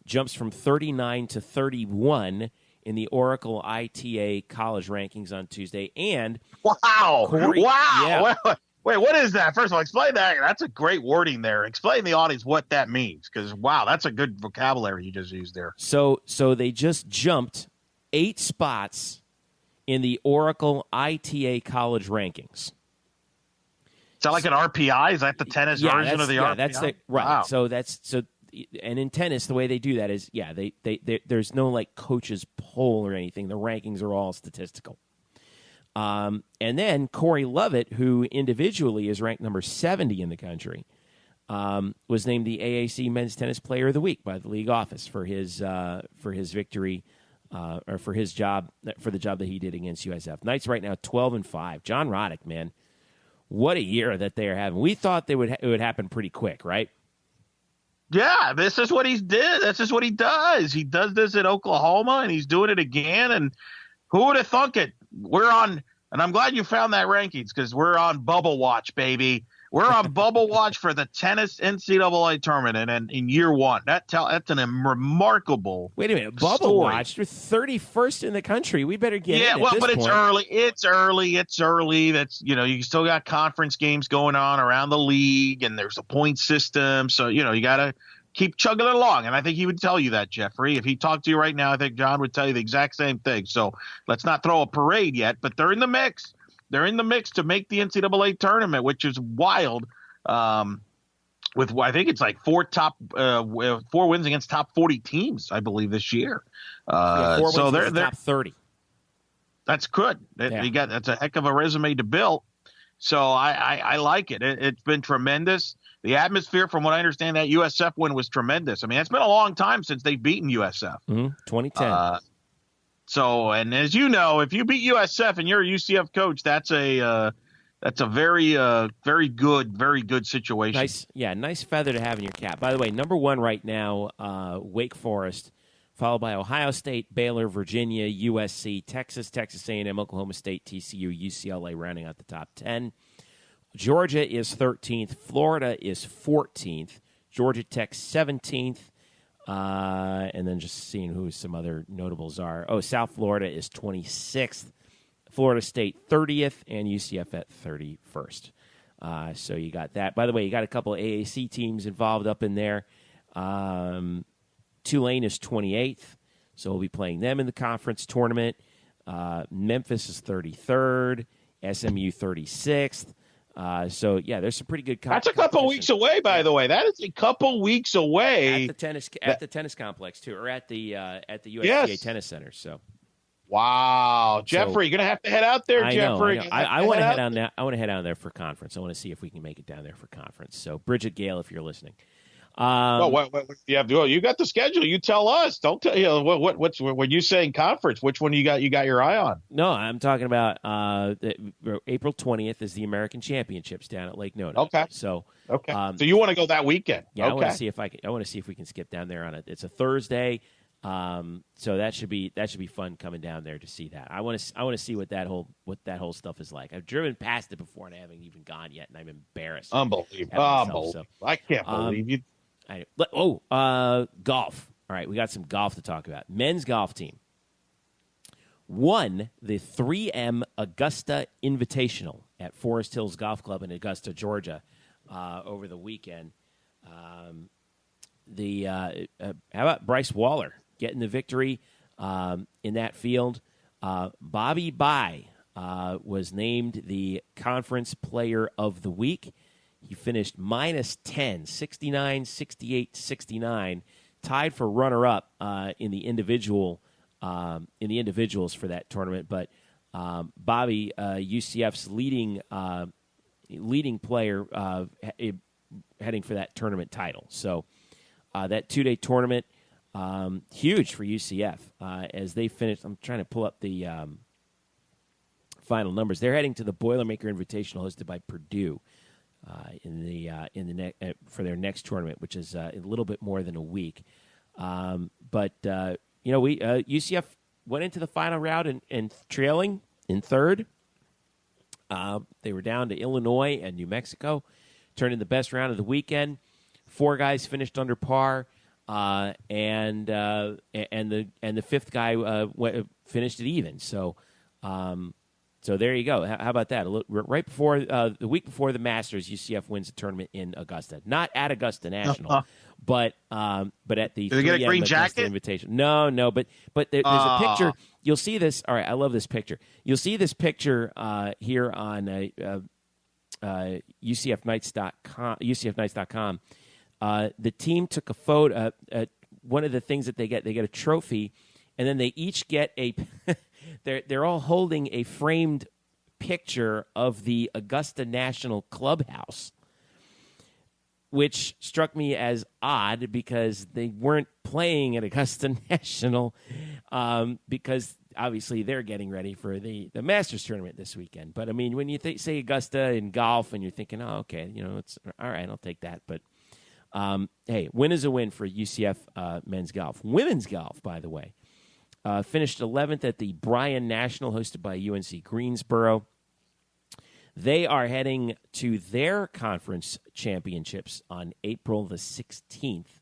jumps from 39 to 31 in the Oracle ITA college rankings on Tuesday. And wow. Yeah. Wait, what is that? First of all, explain that. That's a great wording there. Explain to the audience what that means because, wow, that's a good vocabulary you just used there. So they just jumped 8 spots in the Oracle ITA college rankings. Is that like an RPI? Is that the tennis version of the RPI? Yeah, that's right. Wow. So and in tennis, the way they do that is, they there's no like coach's poll or anything. The rankings are all statistical. And then Corey Lovett, who individually is ranked number 70 in the country, was named the AAC Men's Tennis Player of the Week by the league office for his victory, or for the job that he did against USF. Knights right now 12-5. John Roddick, man, what a year that they are having. We thought it would happen pretty quick, right? Yeah, this is what he did. This is what he does. He does this at Oklahoma, and he's doing it again. And who would have thunk it? We're on, and I'm glad you found that rankings because we're on Bubble Watch, baby. We're on Bubble Watch for the tennis NCAA tournament, and in year 1, that's an remarkable. Wait a minute, Bubble story. Watch. You're 31st in the country. We better get in. But it's early. It's early. That's you still got conference games going on around the league, and there's a point system. So you gotta keep chugging it along. And I think he would tell you that, Jeffrey. If he talked to you right now, I think John would tell you the exact same thing. So let's not throw a parade yet, but they're in the mix. They're in the mix to make the NCAA tournament, which is wild. With I think it's like 4 wins against top 40 teams, I believe, this year. 4 wins so against they're top 30. That's good. That's a heck of a resume to build. So I like it. It's been tremendous. The atmosphere, from what I understand, that USF win was tremendous. I mean, it's been a long time since they've beaten USF. 2010. So, and as you know, if you beat USF and you're a UCF coach, that's a very good situation. Nice feather to have in your cap. By the way, number 1 right now, Wake Forest, followed by Ohio State, Baylor, Virginia, USC, Texas, Texas A&M, Oklahoma State, TCU, UCLA, rounding out the top 10. Georgia is 13th. Florida is 14th. Georgia Tech 17th. And then just seeing who some other notables are. Oh, South Florida is 26th. Florida State 30th, and UCF at 31st. So you got that. By the way, you got a couple of AAC teams involved up in there. Tulane is 28th, so we'll be playing them in the conference tournament. Memphis is 33rd, SMU 36th. So, yeah, there's some pretty good That's a couple weeks away, by the way. That is a couple weeks away. At the tennis complex, too, or at the USTA Tennis Center. So. Wow, Jeffrey, you're gonna have to head out there, Jeffrey. I want to head on there. I want to head down there for conference. I want to see if we can make it down there for conference. So, Bridget Gale, if you're listening. What you have to do? You got the schedule. You tell us. Don't tell you what's when you saying conference. Which one you got your eye on? No, I'm talking about April 20th is the American Championships down at Lake Nona. Okay. So so you want to go that weekend? Yeah, okay. I want to see if we can skip down there on it. It's a Thursday. So that should be fun coming down there to see that. I want to see what that whole stuff is like. I've driven past it before and I haven't even gone yet, and I'm embarrassed. Unbelievable! So, I can't believe you. Golf. All right, we got some golf to talk about. Men's golf team won the 3M Augusta Invitational at Forest Hills Golf Club in Augusta, Georgia, over the weekend. How about Bryce Waller getting the victory in that field? Bobby Bai was named the Conference Player of the Week. He finished -10, 69, 68, 69, tied for runner-up in the individuals for that tournament. But Bobby, UCF's leading player, heading for that tournament title. So that 2-day tournament, huge for UCF as they finished. I'm trying to pull up the final numbers. They're heading to the Boilermaker Invitational hosted by Purdue for their next tournament, which is a little bit more than a week. UCF went into the final round and trailing in third. They were down to Illinois and New Mexico, turned in the best round of the weekend. 4 guys finished under par, and the 5th guy finished it even. So there you go. How about that? Right before the week before the Masters, UCF wins a tournament in Augusta, not at Augusta National, but at the. Did they get a green jacket? Invitation. No, but there's a picture. You'll see this. All right, I love this picture. You'll see this picture here on UCFnights.com. UCFnights.com. The team took a photo. One of the things that they get a trophy, and then they each get a. They're all holding a framed picture of the Augusta National Clubhouse, which struck me as odd because they weren't playing at Augusta National because obviously they're getting ready for the Masters tournament this weekend. But, I mean, when you say Augusta in golf and you're thinking, oh, okay, it's all right, I'll take that. But, hey, win is a win for UCF men's golf. Women's golf, by the way. Finished 11th at the Bryan National, hosted by UNC Greensboro. They are heading to their conference championships on April the 16th.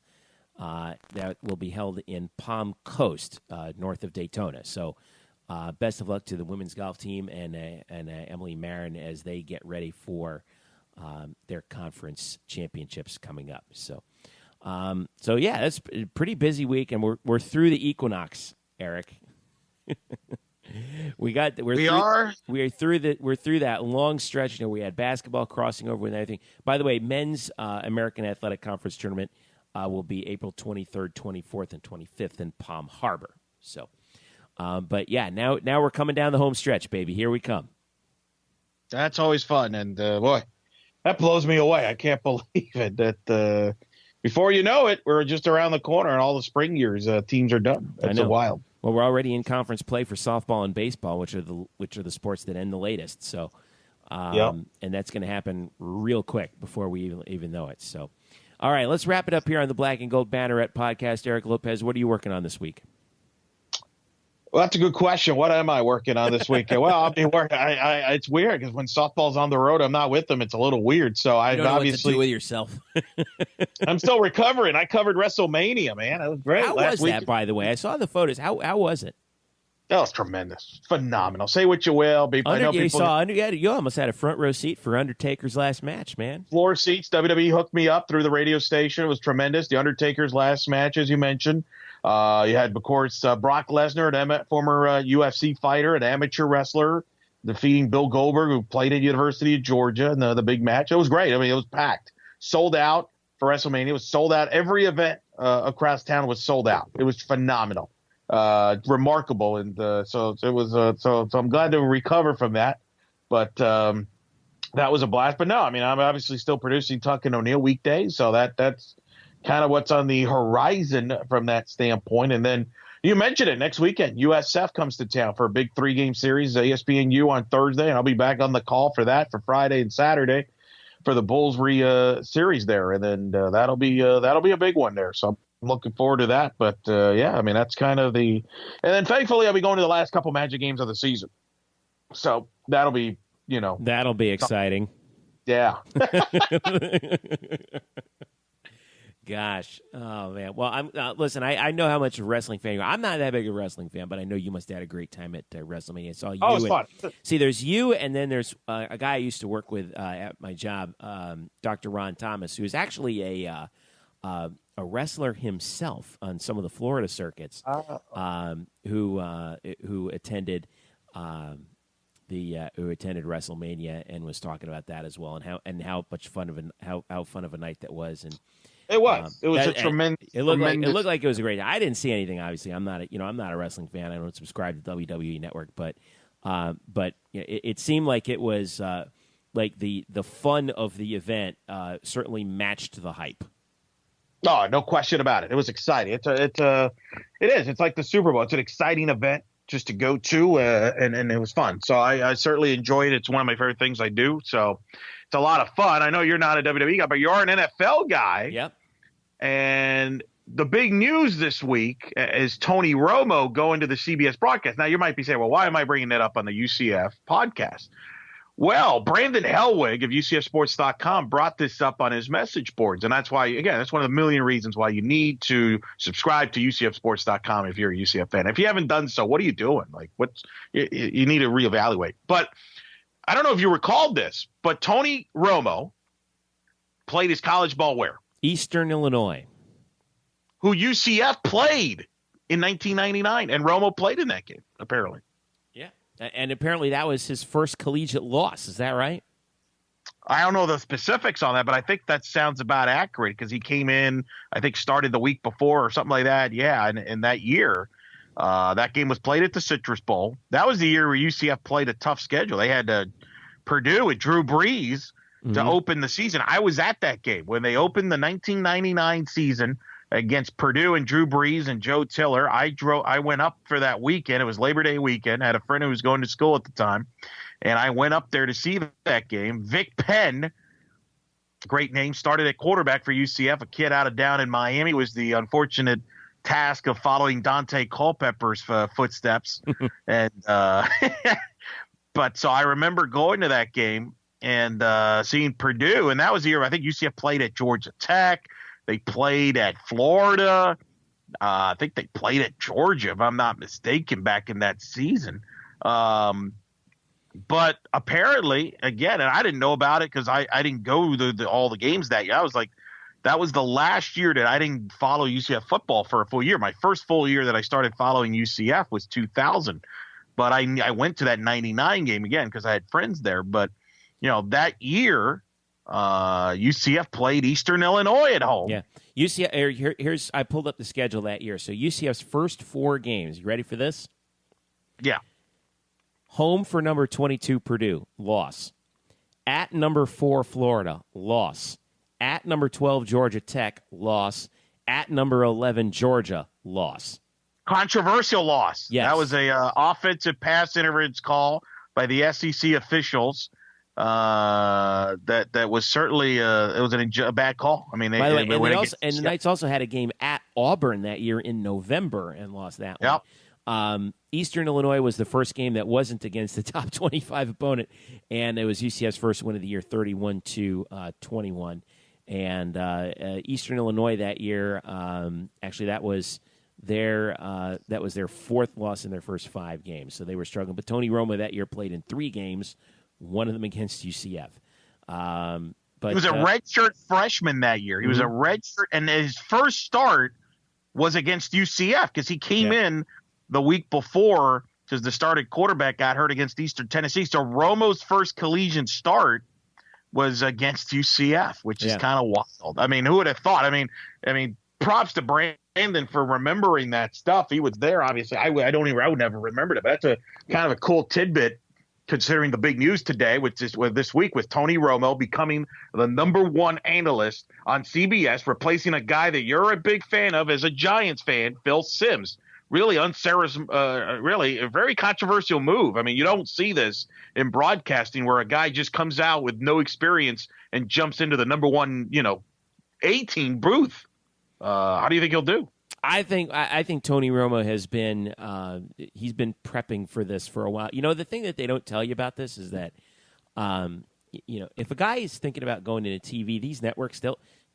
That will be held in Palm Coast, north of Daytona. So best of luck to the women's golf team and Emily Marin as they get ready for their conference championships coming up. So So yeah, that's a pretty busy week, and we're through the equinox, Eric. We're through that long stretch. We had basketball crossing over and everything. By the way, men's American Athletic Conference tournament will be April 23rd, 24th, and 25th in Palm Harbor. So, but yeah, now we're coming down the home stretch, baby. Here we come. That's always fun, and boy, that blows me away. I can't believe it. That before you know it, we're just around the corner, and all the spring years teams are done. That's wild. Well, we're already in conference play for softball and baseball, which are the sports that end the latest. So, and that's going to happen real quick before we even know it. So, all right, let's wrap it up here on the Black and Gold Banneret podcast. Eric Lopez, what are you working on this week? Well, that's a good question. What am I working on this week? Well, I'll be working. It's weird because when softball's on the road, I'm not with them. It's a little weird. So I obviously what to do with yourself. I'm still recovering. I covered WrestleMania, man. It was great. How was that, by the way? I saw the photos. How was it? That was tremendous, phenomenal. Say what you will. You almost had a front row seat for Undertaker's last match, man. Floor seats. WWE hooked me up through the radio station. It was tremendous. The Undertaker's last match, as you mentioned. You had, of course, Brock Lesnar, former UFC fighter, an amateur wrestler, defeating Bill Goldberg, who played at University of Georgia in the big match. It was great. I mean, it was packed, sold out for WrestleMania. It was sold out. Every event across town was sold out. It was phenomenal, remarkable, and so it was. So I'm glad to recover from that. But that was a blast. But no, I mean, I'm obviously still producing Tuck and O'Neill weekdays, so that's kind of what's on the horizon from that standpoint. And then you mentioned it, next weekend, USF comes to town for a big 3-game series, ESPNU on Thursday, and I'll be back on the call for that for Friday and Saturday for the Bulls series there. And then that'll be a big one there. So I'm looking forward to that. But yeah, I mean, that's kind of and then thankfully I'll be going to the last couple Magic games of the season. So that'll be exciting. Yeah. Gosh, oh man. Well, I'm listen. I know how much of a wrestling fan you are. I'm not that big of a wrestling fan, but I know you must have had a great time at WrestleMania. I saw you. Oh, it's fun. See, there's you, and then there's a guy I used to work with at my job, Dr. Ron Thomas, who is actually a wrestler himself on some of the Florida circuits, who attended who attended WrestleMania and was talking about that as well, and how much fun of how fun of a night that was. And it was. It was a tremendous. It looked like it was a great. I didn't see anything. Obviously, I'm not a wrestling fan. I don't subscribe to WWE Network, but it seemed like it was like the fun of the event certainly matched the hype. Oh, no question about it. It was exciting. It is. It's like the Super Bowl. It's an exciting event just to go to, and it was fun. So I certainly enjoyed it. It's one of my favorite things I do. So it's a lot of fun. I know you're not a WWE guy, but you're an NFL guy. Yep. And the big news this week is Tony Romo going to the CBS broadcast. Now, you might be saying, well, why am I bringing that up on the UCF podcast? Well, Brandon Helwig of UCFsports.com brought this up on his message boards. And that's why, again, that's one of the million reasons why you need to subscribe to UCFsports.com if you're a UCF fan. If you haven't done so, what are you doing? Like, you need to reevaluate. But I don't know if you recalled this, but Tony Romo played his college ball where? Eastern Illinois. Who UCF played in 1999. And Romo played in that game, apparently. Yeah. And apparently that was his first collegiate loss. Is that right? I don't know the specifics on that, but I think that sounds about accurate because he came in, I think started the week before or something like that. Yeah, and that year, that game was played at the Citrus Bowl. That was the year where UCF played a tough schedule. They had Purdue with Drew Brees to open the season. I was at that game when they opened the 1999 season against Purdue and Drew Brees and Joe Tiller. I went up for that weekend. It was Labor Day weekend. I had a friend who was going to school at the time, and I went up there to see that game. Vic Penn, great name, started at quarterback for UCF, a kid out of down in Miami, was the unfortunate task of following Dante Culpepper's footsteps. And but so I remember going to that game and seeing Purdue, and that was the year I think UCF played at Georgia Tech. They played at Florida. I think they played at Georgia, if I'm not mistaken, back in that season. But apparently, again, and I didn't know about it because I didn't go to all the games that year. I was like, that was the last year that I didn't follow UCF football for a full year. My first full year that I started following UCF was 2000. But I went to that 99 game again because I had friends there. But, that year, UCF played Eastern Illinois at home. Yeah. UCF, I pulled up the schedule that year. So UCF's first 4 games. You ready for this? Yeah. Home for number 22, Purdue, loss. At number 4, Florida, loss. At number 12, Georgia Tech, loss. At number 11, Georgia, loss. Controversial loss. Yes. That was a offensive pass interference call by the SEC officials. That was certainly it was a bad call. I mean, by the way, the Knights also had a game at Auburn that year in November and lost that one. Yep. Eastern Illinois was the first game that wasn't against the top 25 opponent, and it was UCF's first win of the year, 31-21. And Eastern Illinois that year, actually that was their 4th loss in their first 5 games, so they were struggling. But Tony Romo that year played in 3 games, one of them against UCF. But he was a redshirt freshman that year. He was a redshirt, and his first start was against UCF because he came in the week before because the starting quarterback got hurt against Eastern Tennessee. So Romo's first collegiate start was against UCF, which is kind of wild. I mean, who would have thought? I mean, props to Brandon for remembering that stuff. He was there, obviously. I would never remembered it. But that's a kind of a cool tidbit considering the big news today, which is this week with Tony Romo becoming the number 1 analyst on CBS, replacing a guy that you're a big fan of as a Giants fan, Phil Simms. Really really a very controversial move. I mean, you don't see this in broadcasting where a guy just comes out with no experience and jumps into the number 1, A-team booth. How do you think he'll do? I think Tony Romo has been he's been prepping for this for a while. The thing that they don't tell you about this is that if a guy is thinking about going into TV, these networks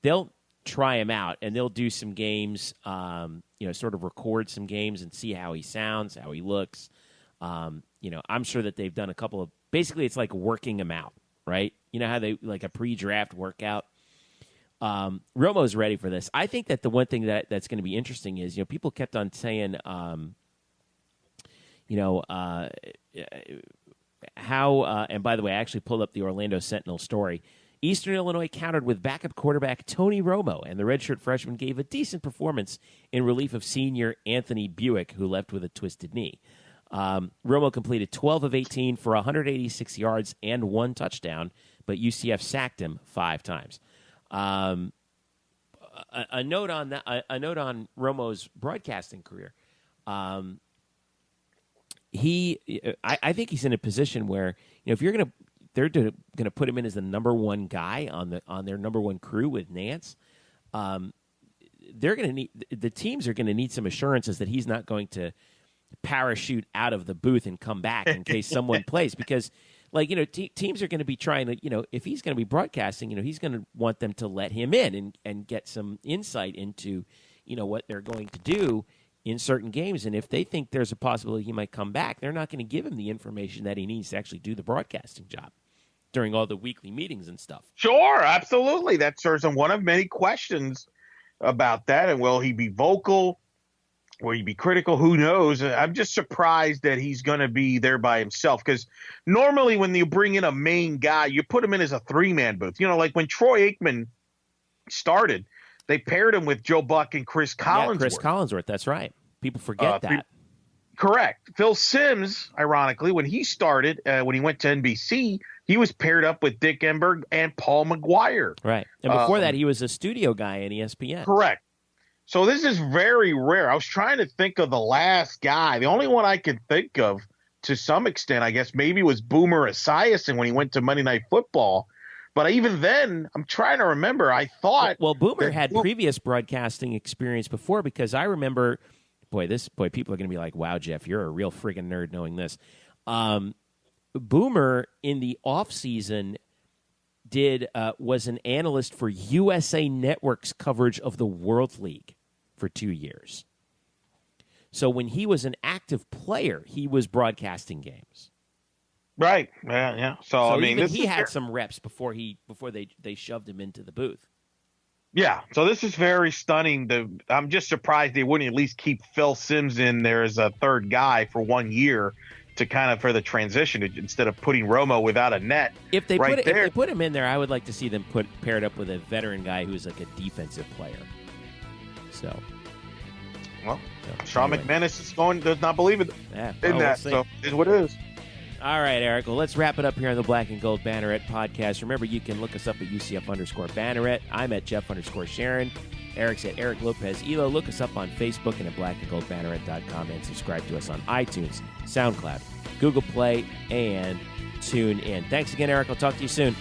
they'll try him out and they'll do some games, sort of record some games and see how he sounds, how he looks. I'm sure that they've done a couple of, basically it's like working him out, right? You know how they like a pre-draft workout. Romo's ready for this. I think that the one thing that's going to be interesting is, people kept on saying, how, and by the way, I actually pulled up the Orlando Sentinel story. Eastern Illinois countered with backup quarterback Tony Romo, and the redshirt freshman gave a decent performance in relief of senior Anthony Buick, who left with a twisted knee. Romo completed 12 of 18 for 186 yards and 1 touchdown, but UCF sacked him 5 times. A note on that. A note on Romo's broadcasting career. I think he's in a position where if they're going to put him in as the number 1 guy on their number 1 crew with Nance. The teams are going to need some assurances that he's not going to parachute out of the booth and come back in case someone plays, because teams are going to be trying to, if he's going to be broadcasting, he's going to want them to let him in and get some insight into, what they're going to do in certain games. And if they think there's a possibility he might come back, they're not going to give him the information that he needs to actually do the broadcasting job during all the weekly meetings and stuff. Sure, absolutely. That's sort of one of many questions about that. And will he be vocal? Will he be critical? Who knows? I'm just surprised that he's going to be there by himself, because normally when you bring in a main guy, you put him in as a 3-man booth. Like when Troy Aikman started, they paired him with Joe Buck and Chris Collinsworth. Yeah, Chris Collinsworth, that's right. People forget that. Correct. Phil Simms, ironically, when he started, when he went to NBC, he was paired up with Dick Enberg and Paul McGuire. Right. And before that, he was a studio guy in ESPN. Correct. So this is very rare. I was trying to think of the last guy. The only one I could think of to some extent, I guess, maybe was Boomer Esiason when he went to Monday Night Football. But even then, I'm trying to remember. I thought – Well, Boomer had previous broadcasting experience before, because I remember – Boy, people are going to be like, wow, Jeff, you're a real friggin' nerd knowing this. Boomer, in the offseason, was an analyst for USA Network's coverage of the World League for 2 years. So when he was an active player, he was broadcasting games. Right. Yeah. So I mean, he had some reps before they shoved him into the booth. Yeah, so this is very stunning. I'm just surprised they wouldn't at least keep Phil Simms in there as a third guy for 1 year to kind of for the transition instead of putting Romo without a net. If they put him in there, I would like to see them paired up with a veteran guy who's like a defensive player. So, Sean McManus does not believe it in that. So it's what it is. All right, Eric. Well, let's wrap it up here on the Black and Gold Banneret podcast. Remember, you can look us up at UCF_Banneret. I'm at Jeff_Sharon. Eric's at Eric Lopez Elo. Look us up on Facebook and at blackandgoldbanneret.com and subscribe to us on iTunes, SoundCloud, Google Play, and TuneIn. Thanks again, Eric. I'll talk to you soon.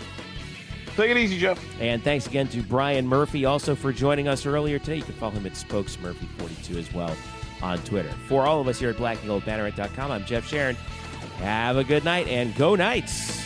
Take it easy, Jeff. And thanks again to Brian Murphy also for joining us earlier today. You can follow him at SpokesMurphy42 as well on Twitter. For all of us here at blackandgoldbanneret.com, I'm Jeff Sharon. Have a good night and go Knights!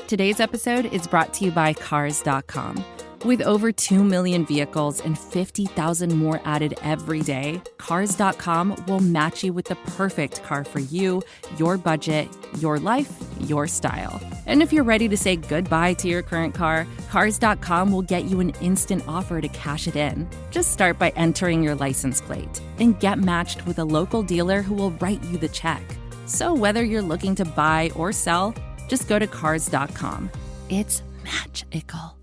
Today's episode is brought to you by Cars.com. With over 2 million vehicles and 50,000 more added every day, Cars.com will match you with the perfect car for you, your budget, your life, your style. And if you're ready to say goodbye to your current car, Cars.com will get you an instant offer to cash it in. Just start by entering your license plate and get matched with a local dealer who will write you the check. So whether you're looking to buy or sell, just go to Cars.com. It's magical.